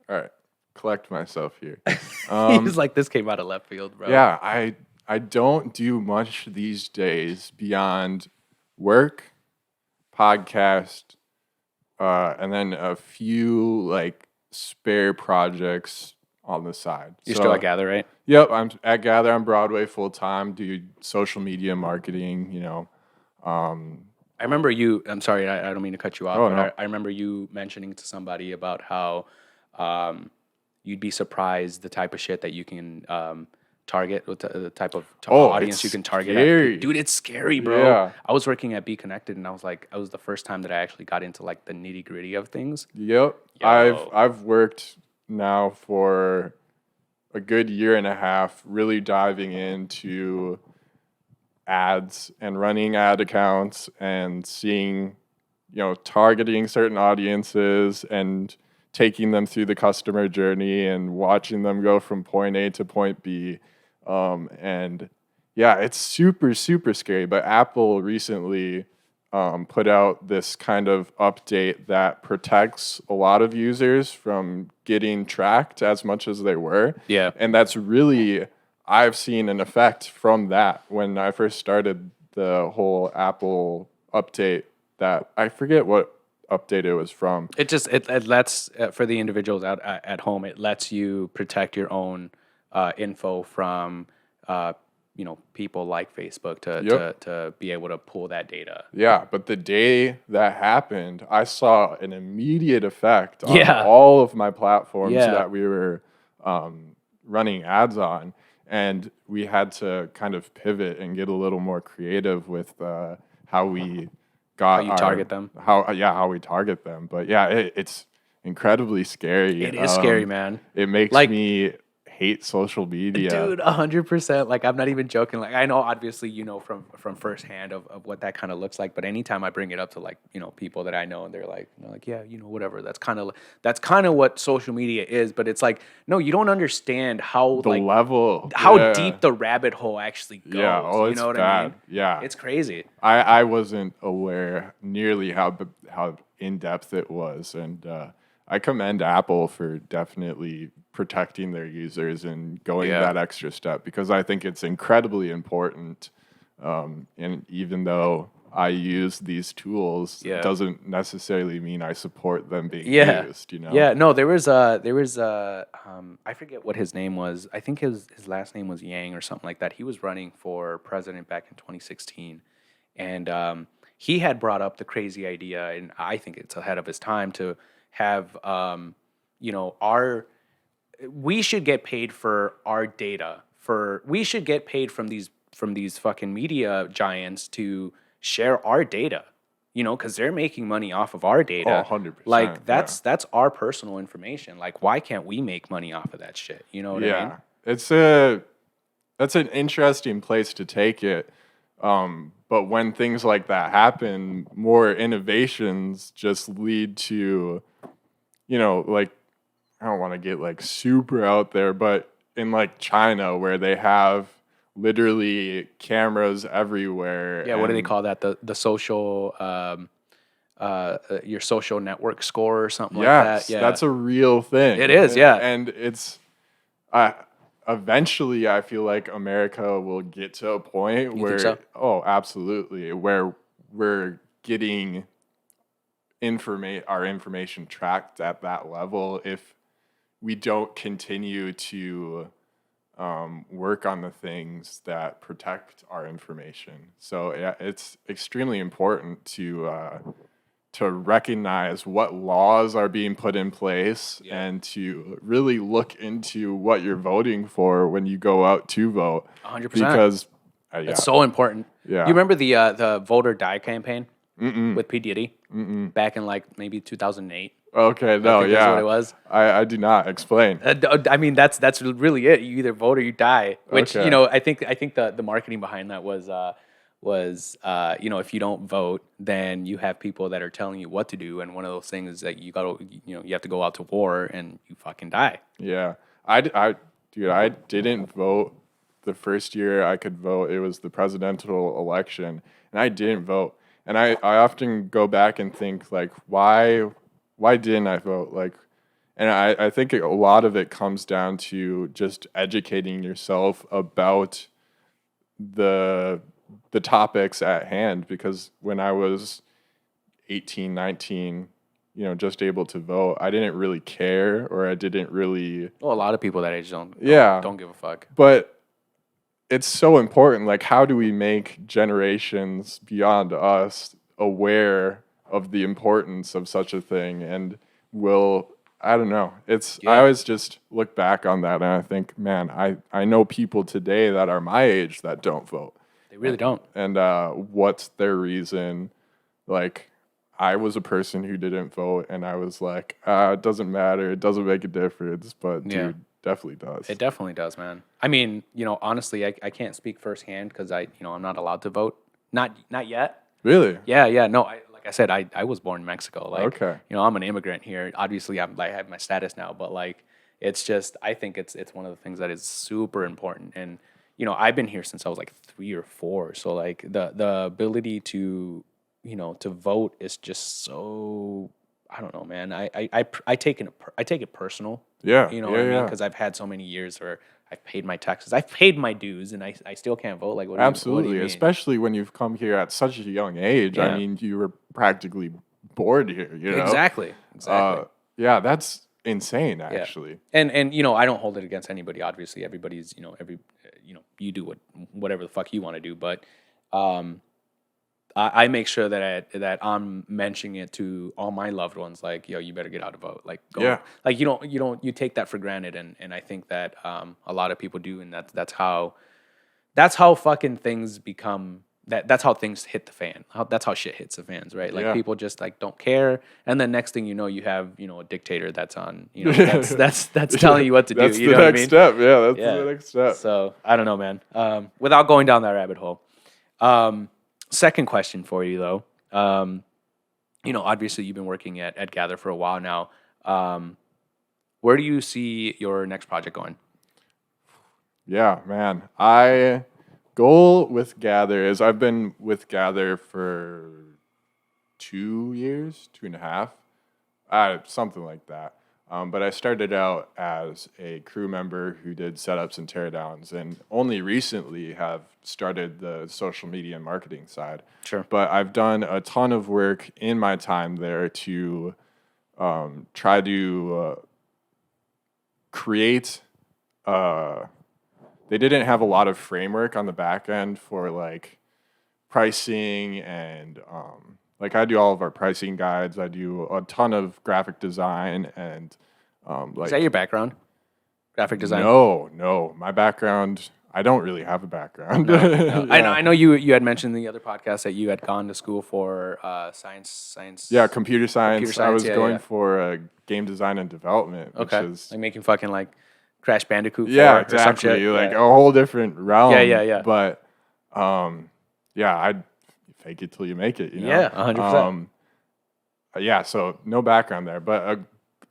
A: right, collect myself here.
B: He's like, this came out of left field, bro.
A: Yeah, I don't do much these days beyond work, podcast, and then a few like spare projects on the side.
B: You're still at Gather, right?
A: Yep, I'm at Gather on Broadway full time. Do social media marketing.
B: I remember you. I'm sorry, I don't mean to cut you off.
A: Oh,
B: but
A: no.
B: I remember you mentioning to somebody about how you'd be surprised the type of shit that you can target, with the type of audience
A: it's
B: you can target.
A: scary.
B: Dude, it's scary, bro.
A: Yeah.
B: I was working at Be Connected, and I was the first time that I actually got into like the nitty gritty of things.
A: Yep.
B: Yo.
A: I've worked now for a good year and a half, really diving into ads and running ad accounts and seeing, targeting certain audiences and taking them through the customer journey and watching them go from point A to point B. And yeah, it's super, super scary. But Apple recently put out this kind of update that protects a lot of users from getting tracked as much as they were.
B: Yeah.
A: And that's really, I've seen an effect from that when I first started the whole Apple update that I forget what update it was from.
B: It lets for the individuals out at home. It lets you protect your own info from people like Facebook to be able to pull that data.
A: Yeah, but the day that happened, I saw an immediate effect on
B: Yeah.
A: all of my platforms
B: Yeah.
A: that we were running ads on, and we had to kind of pivot and get a little more creative with how we got
B: target them.
A: How we target them. But yeah, it's incredibly scary.
B: It is scary, man.
A: It makes me hate social media.
B: Dude, 100%. Like, I'm not even joking. Like, I know obviously from firsthand of what that kind of looks like, but anytime I bring it up to people that I know and they're like, yeah, whatever. That's kind of what social media is, but it's like, no, you don't understand how
A: The level.
B: how deep the rabbit hole actually goes.
A: Yeah, it's
B: you know what
A: bad.
B: I mean?
A: Yeah.
B: It's crazy.
A: I wasn't aware nearly how in depth it was, and I commend Apple for definitely protecting their users and going that extra step, because I think it's incredibly important. And even though I use these tools, it doesn't necessarily mean I support them being used.
B: Yeah. No, there was I forget what his name was. I think his last name was Yang or something like that. He was running for president back in 2016, and he had brought up the crazy idea, and I think it's ahead of his time, to have we should get paid for our data. We should get paid from these fucking media giants to share our data, because they're making money off of our data.
A: 100%.
B: Like, that's our personal information. Like, why can't we make money off of that shit? You know what I mean?
A: That's an interesting place to take it. But when things like that happen, more innovations just lead to, I don't want to get super out there, but in China, where they have literally cameras everywhere.
B: Yeah, what do they call that? The social your social network score or something like that. Yeah,
A: that's a real thing.
B: It is, yeah.
A: And it's eventually I feel like America will get to a point where
B: think so?
A: oh, absolutely, where we're getting our information tracked at that level if we don't continue to work on the things that protect our information. So yeah, it's extremely important to recognize what laws are being put in place and to really look into what you're voting for when you go out to vote.
B: 100%.
A: Because
B: it's so important.
A: Yeah.
B: You remember the Vote or Die campaign with P. Diddy back in like maybe 2008?
A: Okay, no,
B: I think that's what it was.
A: I do not explain.
B: I mean, that's really it. You either vote or you die. Which
A: Okay.
B: you know, I think the marketing behind that was you know, if you don't vote, then you have people that are telling you what to do, and one of those things is that you have to go out to war and you fucking die.
A: Yeah, dude, I didn't vote the first year I could vote. It was the presidential election, and I didn't vote. And I often go back and think like, why didn't I vote? Like, and I think a lot of it comes down to just educating yourself about the topics at hand, because when I was 18, 19, you know, just able to vote, I didn't really care, or I didn't really.
B: Well, a lot of people that age don't give a fuck.
A: But it's so important. Like, how do we make generations beyond us aware of the importance of such a thing? And I don't know. I always just look back on that and I think, man, I know people today that are my age that don't vote.
B: They really don't.
A: And what's their reason? Like, I was a person who didn't vote, and I was like, it doesn't matter. It doesn't make a difference. But, dude, definitely does.
B: It definitely does, man. I mean, you know, honestly, I can't speak firsthand because I'm not allowed to vote. Not yet.
A: Really?
B: Yeah. No, like I said, I was born in Mexico. Like,
A: okay.
B: You know, I'm an immigrant here. Obviously, I have my status now, but like, it's just, I think it's one of the things that is super important. And, you know, I've been here since I was like 3 or 4. So like the ability to, you know, to vote is just so, I don't know, man. I take it personal.
A: Yeah.
B: You know what I mean? Because I've had so many years where I've paid my taxes, I've paid my dues, and I still can't vote. Like,
A: absolutely,
B: what do you mean?
A: Especially when you've come here at such a young age.
B: Yeah.
A: I mean, you were practically born here. You know?
B: Exactly.
A: Yeah, that's insane, actually.
B: Yeah. And you know, I don't hold it against anybody. Obviously, everybody's you do whatever the fuck you want to do, but I make sure that I'm mentioning it to all my loved ones, like, yo, you better get out to vote. Like, go. Like, you take that for granted, and I think that a lot of people do, and that's how fucking things become. That's how things hit the fan. That's how shit hits the fans, right? Like, people just like don't care, and then next thing you know, you have a dictator that's on, that's telling you what to do.
A: That's the next step. Yeah, that's the next step.
B: So I don't know, man. Without going down that rabbit hole. Second question for you, though. Obviously you've been working at Gather for a while now. Where do you see your next project going?
A: Yeah, man. Goal with Gather is I've been with Gather for 2 years, 2.5, something like that. But I started out as a crew member who did setups and teardowns, and only recently have started the social media and marketing side.
B: Sure.
A: But I've done a ton of work in my time there to try to create. They didn't have a lot of framework on the back end for like pricing and like I do all of our pricing guides. I do a ton of graphic design and like.
B: Is that your background? Graphic design?
A: No. My background, I don't really have a background.
B: No. Yeah. I know you had mentioned in the other podcast that you had gone to school for science.
A: Yeah, computer science. I was going
B: yeah.
A: for game design and development.
B: Okay.
A: Which is,
B: like making fucking like Crash Bandicoot.
A: Yeah, exactly. Like a whole different realm.
B: Yeah.
A: But I'd fake it till you make it.
B: Yeah, 100%.
A: Yeah, so no background there, but a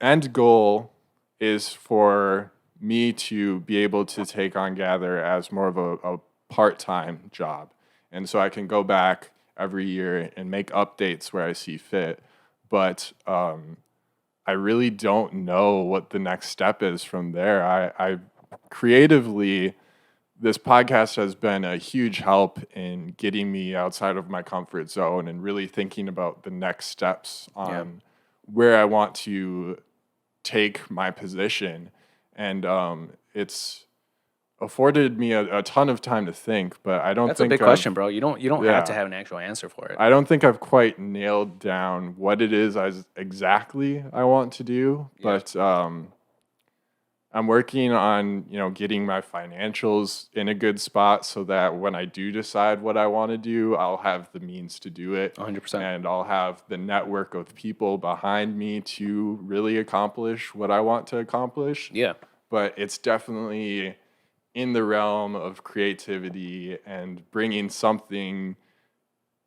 A: end goal is for me to be able to take on Gather as more of a part-time job. And so I can go back every year and make updates where I see fit. But I really don't know what the next step is from there. I creatively this podcast has been a huge help in getting me outside of my comfort zone and really thinking about the next steps on where I want to take my position. And it's afforded me a ton of time to think, but I don't
B: That's a
A: think
B: big question, bro. You don't have to
A: yeah.
B: have an actual answer for it.
A: I don't think I've quite nailed down what it is exactly I want to do, but I'm working on, getting my financials in a good spot so that when I do decide what I want to do, I'll have the means to do it.
B: 100%.
A: And I'll have the network of people behind me to really accomplish what I want to accomplish.
B: Yeah.
A: But it's definitely in the realm of creativity and bringing something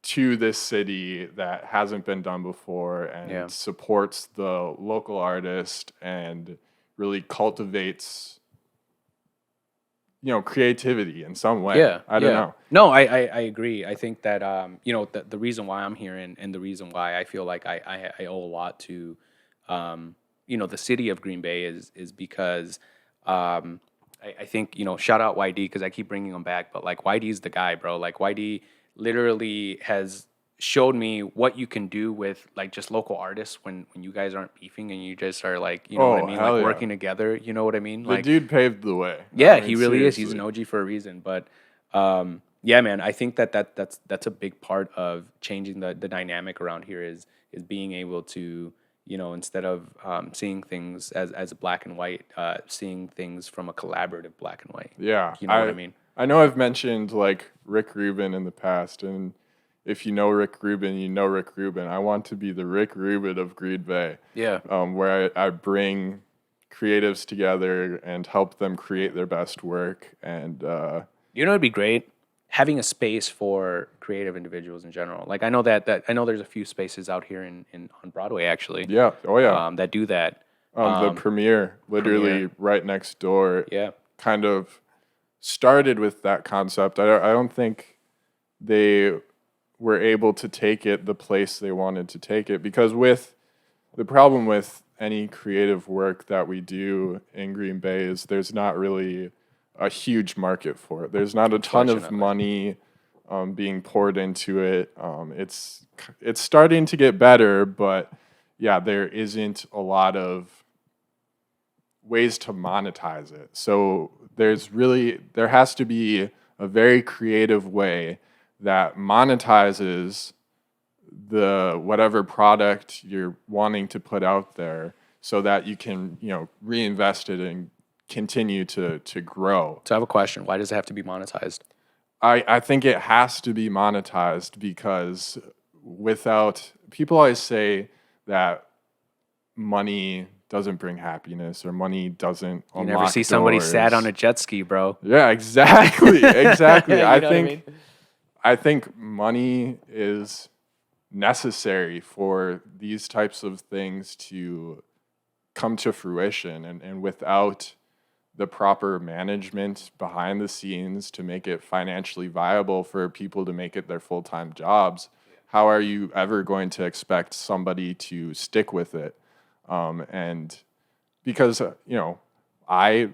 A: to this city that hasn't been done before and supports the local artist and really cultivates creativity in some way. I don't know.
B: No, I agree. I think that the reason why I'm here and the reason why I feel like I owe a lot to the city of Green Bay is because I think shout out YD because I keep bringing him back, but like YD's the guy, bro. Like YD literally has showed me what you can do with like just local artists when you guys aren't beefing and you just are like what I mean, like working together. You know what I mean?
A: The dude paved the way.
B: Yeah, he really is. He's an OG for a reason. But yeah, man, I think that's a big part of changing the dynamic around here is being able to instead of seeing things as black and white, seeing things from a collaborative black and white.
A: Yeah,
B: you know what I mean.
A: I know I've mentioned like Rick Rubin in the past, and if you know Rick Rubin, you know Rick Rubin. I want to be the Rick Rubin of Green Bay.
B: Yeah.
A: Where I bring creatives together and help them create their best work. And
B: it'd be great having a space for creative individuals in general. Like I know that I know there's a few spaces out here on Broadway actually.
A: Yeah. Oh yeah.
B: That do that.
A: The Premiere, literally right next door.
B: Yeah.
A: Kind of started with that concept. I don't think they were able to take it the place they wanted to take it, because with the problem with any creative work that we do in Green Bay is there's not really a huge market for it. There's not a ton of money being poured into it. It's starting to get better, but yeah, there isn't a lot of ways to monetize it. So there has to be a very creative way that monetizes the whatever product you're wanting to put out there so that you can, reinvest it and continue to grow.
B: So I have a question. Why does it have to be monetized?
A: I think it has to be monetized because people always say that money doesn't bring happiness or money doesn't unlock
B: You never see somebody
A: doors.
B: sad on a jet ski, bro.
A: Yeah, exactly. Exactly.
B: I
A: I think money is necessary for these types of things to come to fruition, and without the proper management behind the scenes to make it financially viable for people to make it their full-time jobs, how are you ever going to expect somebody to stick with it? And because I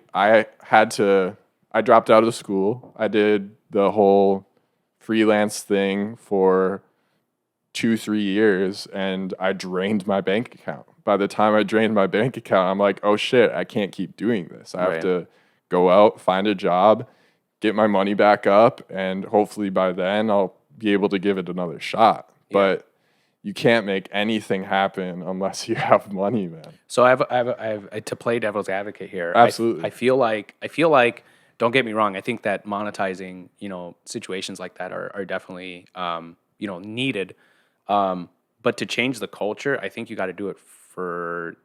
A: dropped out of school. I did the whole freelance thing for 2-3 years, and I drained my bank account. By the time I drained my bank account, I'm like, oh shit, I can't keep doing this. I have to go out, find a job, get my money back up, and hopefully by then I'll be able to give it another shot. Yeah. But you can't make anything happen unless you have money, man.
B: So I have to play devil's advocate here.
A: Absolutely.
B: I feel like don't get me wrong. I think that monetizing, situations like that are definitely, needed. But to change the culture, I think you got to do it for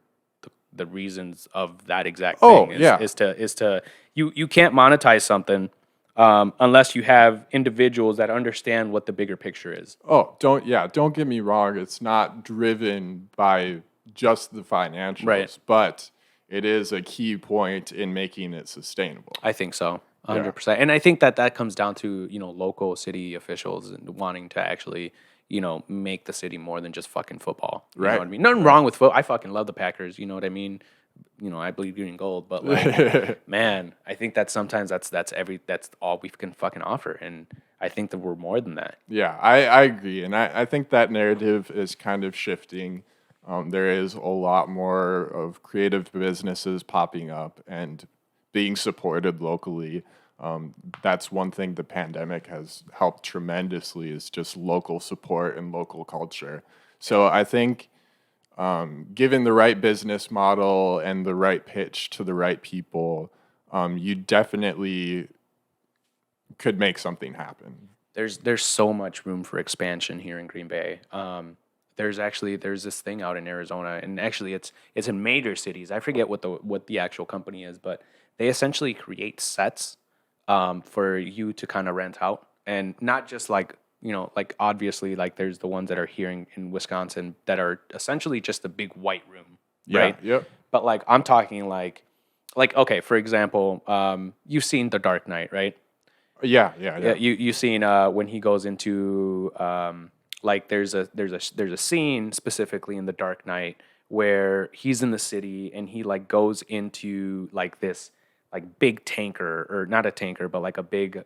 B: the reasons of that exact thing. Is to you can't monetize something unless you have individuals that understand what the bigger picture is.
A: Oh, don't get me wrong. It's not driven by just the financials,
B: right,
A: but it is a key point in making it sustainable.
B: I think so, 100%. And I think that comes down to, local city officials and wanting to actually, make the city more than just fucking football. You know what I mean? Nothing wrong with football. I fucking love the Packers. You know what I mean? I bleed green and gold, but like, man, I think that sometimes that's all we can fucking offer, and I think that we're more than that.
A: Yeah, I agree. And I think that narrative is kind of shifting. There is a lot more of creative businesses popping up and being supported locally. That's one thing the pandemic has helped tremendously is just local support and local culture. So I think given the right business model and the right pitch to the right people, you definitely could make something happen.
B: There's so much room for expansion here in Green Bay. There's this thing out in Arizona, and actually it's in major cities. I forget what the actual company is, but they essentially create sets for you to kind of rent out, and not just like like obviously like there's the ones that are here in Wisconsin that are essentially just a big white room,
A: Yeah.
B: right?
A: Yep.
B: But like I'm talking like okay, for example, you've seen The Dark Knight, right?
A: Yeah.
B: Yeah, you seen when he goes into like there's a scene specifically in The Dark Knight where he's in the city and he like goes into like this like big tanker, or not a tanker but like a big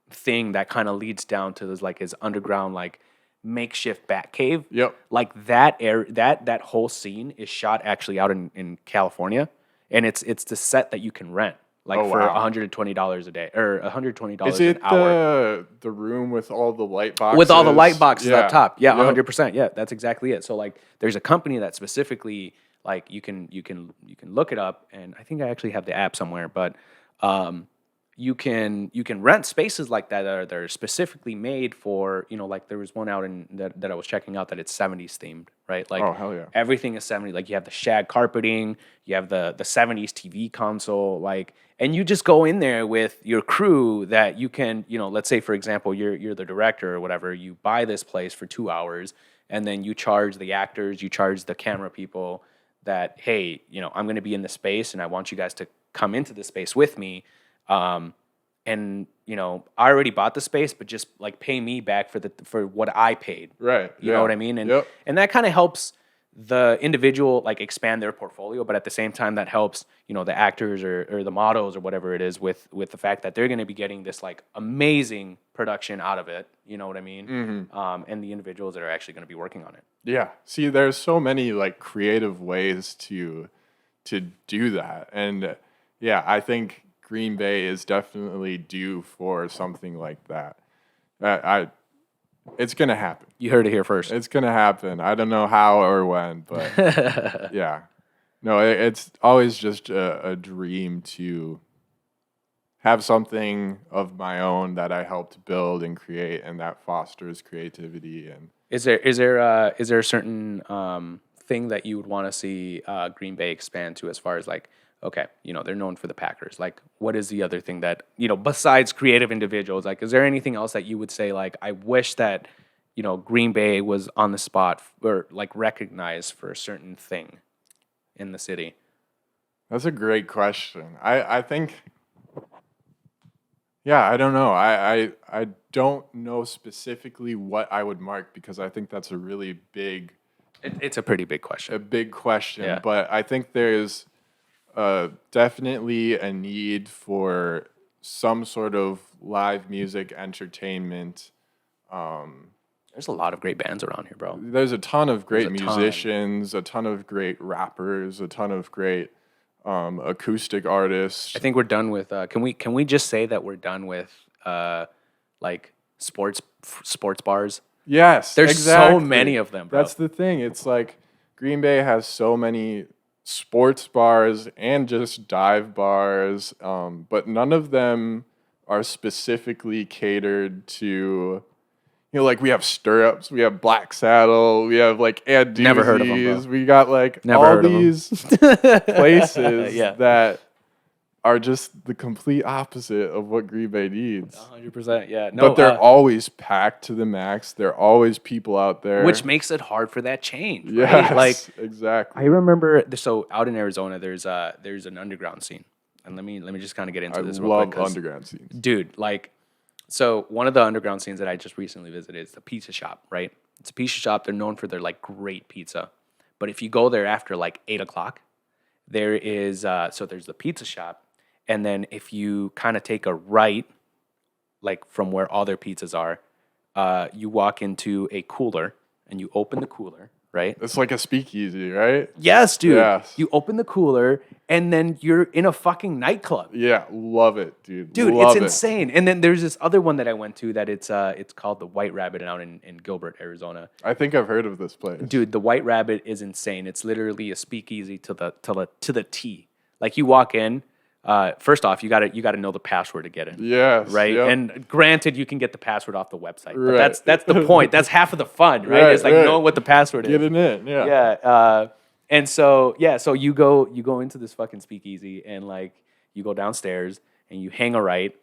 B: thing that kind of leads down to this like his underground like makeshift bat cave.
A: Yep.
B: Like that whole scene is shot actually out in California, and it's the set that you can rent like
A: Oh,
B: for
A: wow.
B: $120 a day or $120
A: Is
B: an
A: it
B: hour.
A: the room with all the light boxes?
B: With all the light boxes
A: Yeah.
B: up top. Yeah,
A: Yep.
B: 100%. Yeah, that's exactly it. So like there's a company that specifically like you can look it up, and I think I actually have the app somewhere, but you can rent spaces like that are specifically made for, like there was one out in that I was checking out that it's 70s themed, right? Like
A: Oh, hell yeah.
B: everything is 70s. Like you have the shag carpeting, you have the 70s TV console, like, and you just go in there with your crew that you can, let's say for example, you're the director or whatever, you buy this place for 2 hours, and then you charge the actors, you charge the camera people that, hey, I'm going to be in the space and I want you guys to come into the space with me. And I already bought the space, but just like pay me back for what I paid.
A: Right.
B: You know what I mean? And
A: Yep.
B: and that kind of helps the individual like expand their portfolio, but at the same time that helps, the actors or the models or whatever it is with the fact that they're going to be getting this like amazing production out of it. You know what I mean?
A: Mm-hmm.
B: And the individuals that are actually going to be working on it.
A: Yeah. See, there's so many like creative ways to do that. And yeah, I think Green Bay is definitely due for something like that. It's gonna happen.
B: You heard it here first.
A: It's gonna happen. I don't know how or when, but yeah. No, it's always just a dream to have something of my own that I helped build and create, and that fosters creativity. And
B: Is there a certain thing that you would want to see Green Bay expand to, as far as like, okay, they're known for the Packers. Like, what is the other thing that, besides creative individuals, like, is there anything else that you would say, like, I wish that, Green Bay was on the spot or like recognized for a certain thing in the city?
A: that's a great question. I think, yeah, I don't know. I don't know specifically what I would mark because I think that's a really
B: It's a pretty big question.
A: big question.
B: Yeah.
A: But I think there's definitely a need for some sort of live music entertainment.
B: There's a lot of great bands around here, bro.
A: There's a ton of great
B: There's a ton.
A: musicians, a ton of great rappers, a ton of great acoustic artists.
B: I think we're done with. Can we just say that we're done with like sports bars?
A: Yes,
B: There's
A: exactly.
B: so many of them, bro.
A: That's the thing. It's like Green Bay has so many sports bars and just dive bars, but none of them are specifically catered to. Like we have Stirrups, we have Black Saddle, we have like Ed
B: Never heard of 'em, bro.
A: We got like
B: Never
A: all
B: heard of 'em.
A: these places
B: Yeah.
A: that are just the complete opposite of what Green Bay needs.
B: 100%. Yeah. No,
A: But they're always packed to the max. There are always people out there.
B: which makes it hard for that change.
A: yes,
B: Right? Like
A: exactly.
B: I remember. So out in Arizona, there's an underground scene, and let me just kind of get into
A: I
B: this real
A: love
B: quick, 'cause,
A: underground scenes.
B: dude. Like, so one of the underground scenes that I just recently visited is the pizza shop. Right? It's a pizza shop. They're known for their like great pizza, but if you go there after like 8 o'clock, there is so there's the pizza shop, and then if you kind of take a right, like from where all their pizzas are, you walk into a cooler and you open the cooler, right?
A: It's like a speakeasy, right?
B: Yes, dude.
A: Yes.
B: You open the cooler and then you're in a fucking nightclub.
A: Yeah, love it, dude.
B: Dude,
A: love
B: it's insane. And then there's this other one that I went to that it's called the White Rabbit out in Gilbert, Arizona.
A: I think I've heard of this place.
B: Dude, the White Rabbit is insane. It's literally a speakeasy to the T. Like you walk in, first off, you gotta know the password to get in.
A: Yes.
B: Right.
A: Yep.
B: And granted, you can get the password off the website. But
A: Right.
B: that's the point. That's half of the fun, right?
A: Right,
B: It's like
A: right.
B: knowing what the password is.
A: Getting in, yeah.
B: Yeah. And so you go into this fucking speakeasy and like you go downstairs and you hang a right,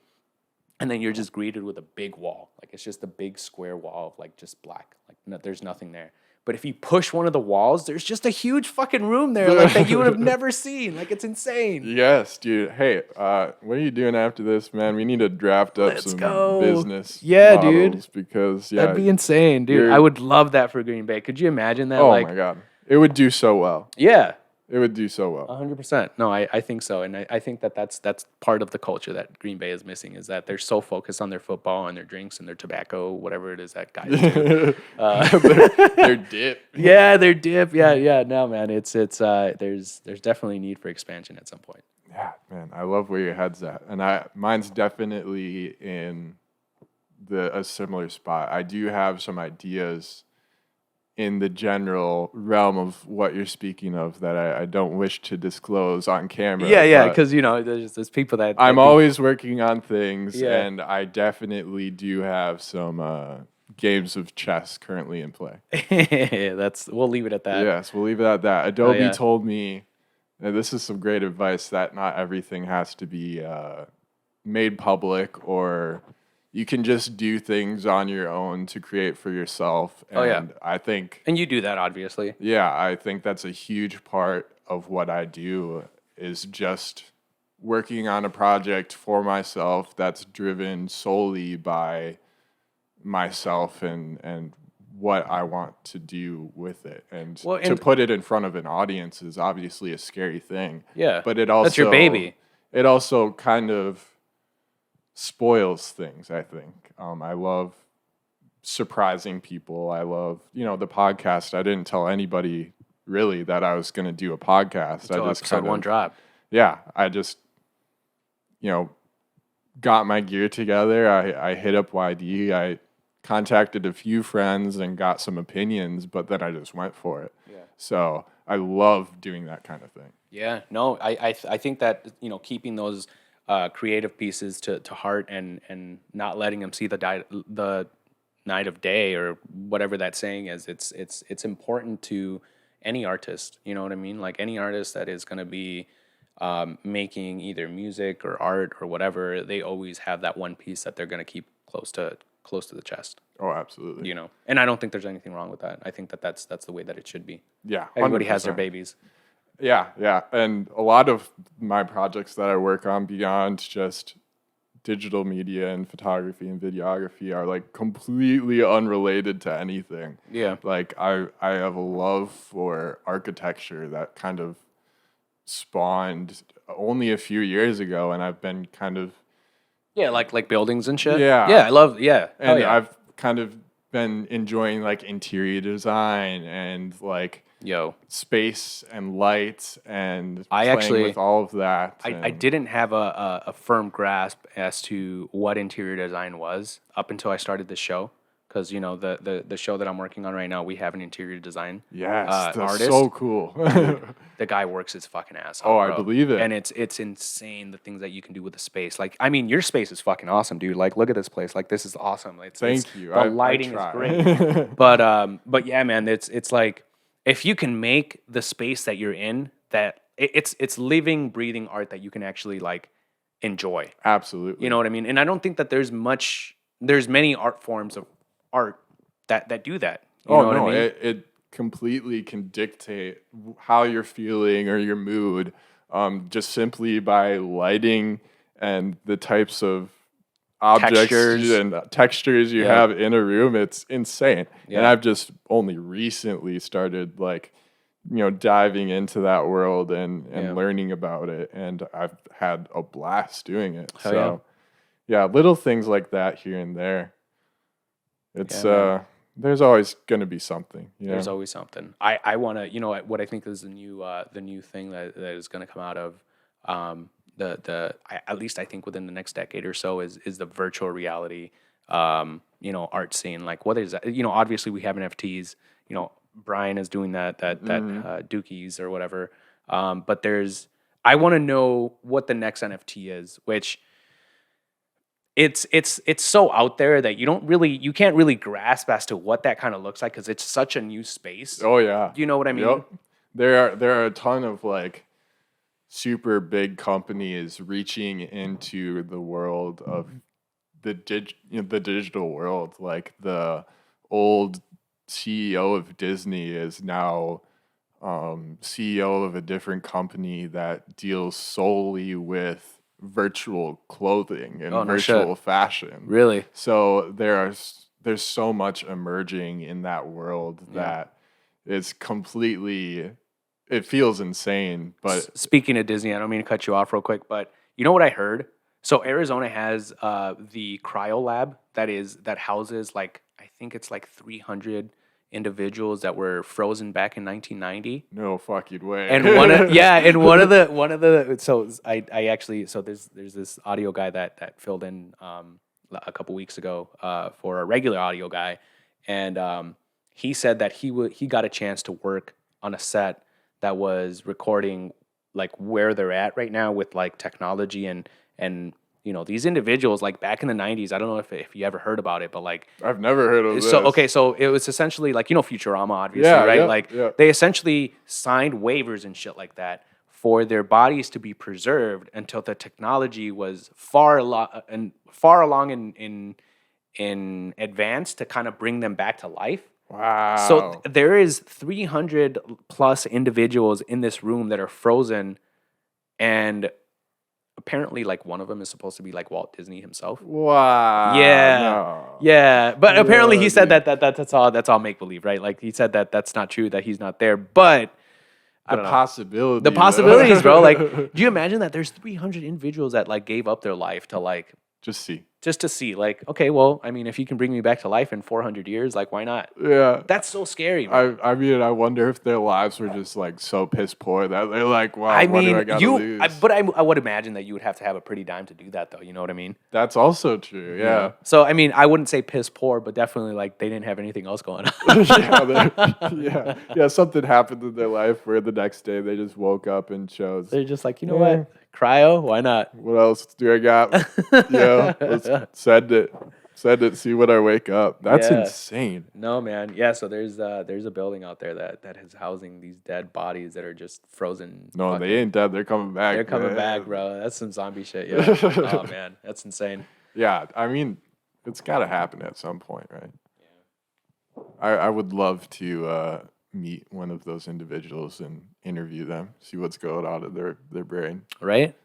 B: and then you're just greeted with a big wall. Like it's just a big square wall of like just black. Like there's nothing there. But if you push one of the walls, there's just a huge fucking room there like that you would have never seen. Like it's insane.
A: Yes, dude. Hey, what are you doing after this, man? We need to draft up
B: Let's
A: some
B: go.
A: business
B: Yeah, dude.
A: models because
B: That'd be insane, dude. I would love that for Green Bay. Could you imagine that?
A: Oh
B: like,
A: my god, it would do so well.
B: yeah.
A: It would do so well.
B: 100%. No, I think so. And I think that's part of the culture that Green Bay is missing is that they're so focused on their football and their drinks and their tobacco, whatever it is that guys do.
A: Their dip.
B: Yeah, their dip. Yeah. No, man, it's there's definitely need for expansion at some point.
A: Yeah, man, I love where your head's at, and mine's definitely in a similar spot. I do have some ideas in the general realm of what you're speaking of that I don't wish to disclose on camera.
B: Yeah,
A: but
B: because there's people that
A: I'm always working on things,
B: Yeah.
A: and I definitely do have some games of chess currently in play.
B: we'll leave it at that.
A: Yes, we'll leave it at that. Adobe
B: yeah.
A: told me, and this is some great advice, that not everything has to be made public, or you can just do things on your own to create for yourself. And
B: Oh, yeah.
A: I think,
B: And you do that, obviously.
A: yeah, I think that's a huge part of what I do is just working on a project for myself that's driven solely by myself and what I want to do with it. And
B: Well,
A: to
B: and-
A: put it in front of an audience is obviously a scary thing.
B: Yeah.
A: But it also
B: That's your baby.
A: It also kind of spoils things, I think. I love surprising people. I love, the podcast. I didn't tell anybody really that I was going to do a podcast.
B: Until
A: I just
B: episode one dropped.
A: Yeah, I just, got my gear together. I hit up YD. I contacted a few friends and got some opinions, but then I just went for it.
B: Yeah.
A: So I love doing that kind of thing.
B: Yeah, no, I think that keeping those creative pieces to heart and not letting them see the night of day or whatever that saying is, it's important to any artist. You know what I mean? Like any artist that is going to be making either music or art or whatever, they always have that one piece that they're going to keep close to the chest.
A: Oh, absolutely.
B: And I don't think there's anything wrong with that. I think that's the way that it should be.
A: Yeah,
B: Everybody has their
A: 100%.
B: babies.
A: Yeah. And a lot of my projects that I work on beyond just digital media and photography and videography are like completely unrelated to anything.
B: Yeah.
A: Like I have a love for architecture that kind of spawned only a few years ago, and I've been kind of
B: Yeah, like buildings and shit.
A: Yeah.
B: Yeah, I love. Yeah,
A: and
B: yeah.
A: I've kind of been enjoying like interior design and like space and light and
B: I
A: playing
B: actually-
A: with all of that.
B: I
A: and-
B: didn't have a firm grasp as to what interior design was up until I started this show. Because the show that I'm working on right now, we have an interior design.
A: Yes, that's
B: artist.
A: so cool.
B: The guy works his fucking ass off.
A: Oh, I
B: bro.
A: believe it.
B: And it's insane the things that you can do with the space. Like, I mean, your space is fucking awesome, dude. Like, look at this place. Like, this is awesome.
A: Thank you.
B: The lighting is
A: try.
B: great. But yeah, man, it's like if you can make the space that you're in that it's living, breathing art that you can actually like enjoy.
A: Absolutely.
B: You know what I mean? And I don't think that there's many art forms of art that do that. You know what I mean?
A: It completely can dictate how you're feeling or your mood, just simply by lighting and the types of objects and textures you have in a room. It's insane.
B: Yeah.
A: And I've just only recently started like diving into that world and
B: Yeah.
A: learning about it, and I've had a blast doing it.
B: Hell yeah.
A: So yeah, little things like that here and there. It's
B: Yeah, man.
A: there's always gonna be something.
B: There's always something. I want to, what I think is the new thing that is going to come out of at least I think within the next decade or so is the virtual reality, art scene. Like, what is that? Obviously we have NFTs. Brian is doing that Dookies or whatever. But I want to know what the next NFT is, which it's so out there that you can't really grasp as to what that kind of looks like because it's such a new space.
A: Oh yeah.
B: Do you know what I mean?
A: Yep. There are a ton of like super big companies reaching into the world of the digital world. Like the old CEO of Disney is now CEO of a different company that deals solely with virtual clothing and virtual fashion.
B: Really?
A: So there's so much emerging in that world that is completely, it feels insane. But
B: speaking of Disney, I don't mean to cut you off real quick, but you know what I heard? So Arizona has the cryo lab that houses like I think it's like 300 individuals that were frozen back in 1990.
A: No fucking way.
B: And one of the so I actually so there's this audio guy that filled in a couple weeks ago for a regular audio guy, and he said that he got a chance to work on a set that was recording like where they're at right now with like technology and these individuals like back in the 90s. I don't know if you ever heard about it, but like
A: I've never heard of this.
B: So it was essentially like Futurama, obviously, right? They essentially signed waivers and shit like that for their bodies to be preserved until the technology was far along in advance to kind of bring them back to life.
A: Wow.
B: So there is 300 plus individuals in this room that are frozen, and apparently like one of them is supposed to be like Walt Disney himself.
A: Wow.
B: Yeah.
A: No.
B: Yeah. But apparently he said that's all make believe, right? Like he said that's not true, that he's not there. But
A: the possibilities.
B: The possibilities, bro. Like, do you imagine that there's 300 individuals that like gave up their life to like just to see, like, okay, well, I mean, if you can bring me back to life in 400 years, like, why not?
A: Yeah.
B: That's so scary, man.
A: I mean, I wonder if their lives were just, like, so piss poor that they're like, wow, what do I gotta lose?
B: But I would imagine that you would have to have a pretty dime to do that, though. You know what I mean?
A: That's also true, yeah.
B: So, I mean, I wouldn't say piss poor, but definitely, like, they didn't have anything else going on.
A: Yeah, something happened in their life where the next day they just woke up and chose.
B: They're just like, you know what? Cryo? Why not?
A: What else do I got? Let's send it, see when I wake up. That's insane.
B: No, man. Yeah, so there's a building out there that is housing these dead bodies that are just frozen.
A: No, they ain't dead. They're coming back.
B: They're coming back, bro. That's some zombie shit, yeah. Oh, man. That's insane.
A: Yeah, I mean, it's got to happen at some point, right? Yeah. I would love to meet one of those individuals and interview them, see what's going on in their brain.
B: Right?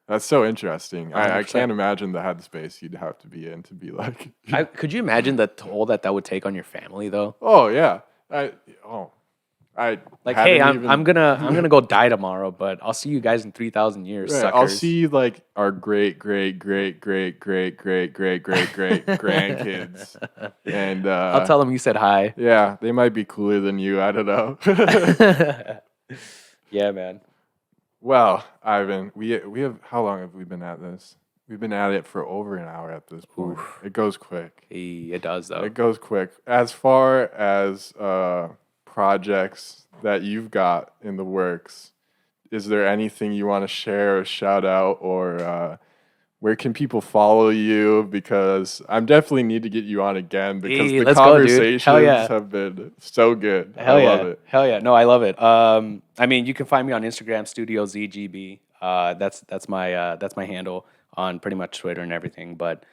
A: That's so interesting. I can't imagine the headspace you'd have to be in to be like.
B: Could you imagine the toll that would take on your family, though?
A: Oh yeah,
B: hey, I'm gonna go die tomorrow, but I'll see you guys in 3,000 years.
A: Right, I'll see like our great grandkids, and
B: I'll tell them you said hi.
A: Yeah, they might be cooler than you. I don't know.
B: Yeah, man.
A: Well, Ivan, we have, how long have we been at this? We've been at it for over an hour at this point. Oof. It goes quick.
B: It does, though.
A: It goes quick. As far as projects that you've got in the works, is there anything you want to share or shout out, or where can people follow you? Because I definitely need to get you on again because the conversations have been so good. I love it.
B: Hell yeah. No, I love it. I mean, you can find me on Instagram, studiozgb. That's my handle on pretty much Twitter and everything. But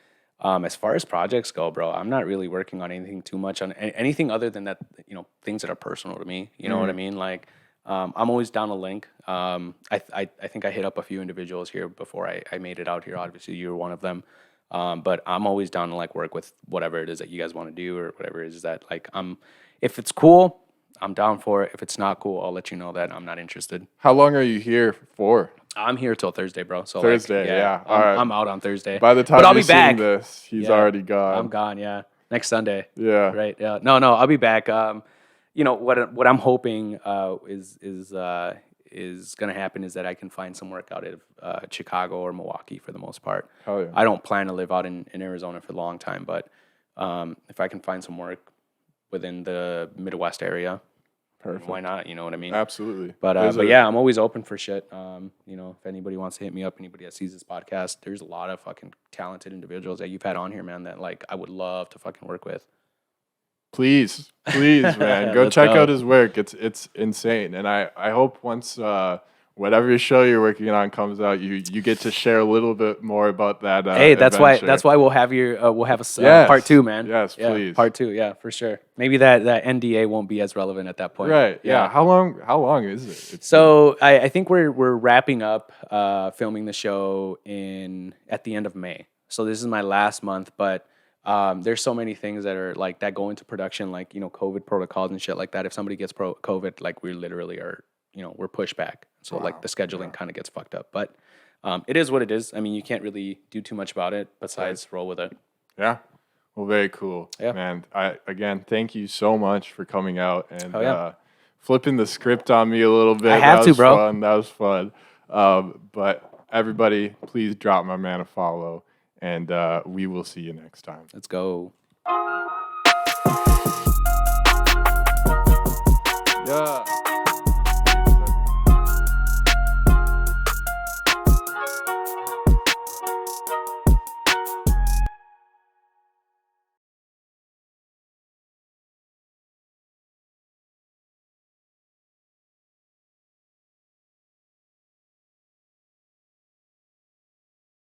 B: as far as projects go, bro, I'm not really working on anything too much on anything other than that, things that are personal to me. You know what I mean? Like, I'm always down a link. I think I hit up a few individuals here before I made it out here. Obviously, you were one of them. But I'm always down to like work with whatever it is that you guys want to do or whatever it is that like if it's cool, I'm down for it. If it's not cool, I'll let you know that I'm not interested.
A: How long are you here for?
B: I'm here till Thursday, bro. So
A: Thursday, yeah. All right.
B: I'm out on Thursday.
A: By the time
B: but I'll
A: you're
B: be back.
A: seeing this, he's
B: Yeah,
A: already gone.
B: I'm gone. Yeah, next Sunday.
A: Yeah.
B: Right. Yeah. No, I'll be back. You know what I'm hoping is gonna happen is that I can find some work out of Chicago or Milwaukee for the most part.
A: Hell yeah.
B: I don't plan to live out in Arizona for a long time, but if I can find some work within the Midwest area,
A: Perfect.
B: why not? You know what I mean?
A: Absolutely.
B: But yeah, I'm always open for shit. You know, if anybody wants to hit me up, anybody that sees this podcast, there's a lot of fucking talented individuals that you've had on here, man, that like I would love to fucking work with.
A: Please, man, go
B: Let's
A: check
B: go.
A: out his work. It's insane, and I hope once whatever show you're working on comes out, you get to share a little bit more about that.
B: Hey, that's
A: adventure.
B: why we'll have a
A: Yes.
B: part 2, man.
A: Yes,
B: Yeah,
A: please.
B: part 2, yeah, for sure. Maybe that NDA won't be as relevant at that point.
A: Right. Yeah. How long is it?
B: So I think we're wrapping up filming the show at the end of May. So this is my last month, but there's so many things that are like that go into production, like, you know, COVID protocols and shit like that. If somebody gets COVID, like we literally are, you know, we're pushed back. So like the scheduling kind of gets fucked up, but it is what it is. I mean, you can't really do too much about it besides roll with it.
A: Yeah. Well, very cool.
B: Yeah.
A: Man, again, thank you so much for coming out and
B: Oh, yeah.
A: flipping the script on me a little bit.
B: I have
A: that
B: to,
A: was
B: bro.
A: Fun. That was fun. But everybody, please drop my man a follow, and we will see you next time.
B: Let's go.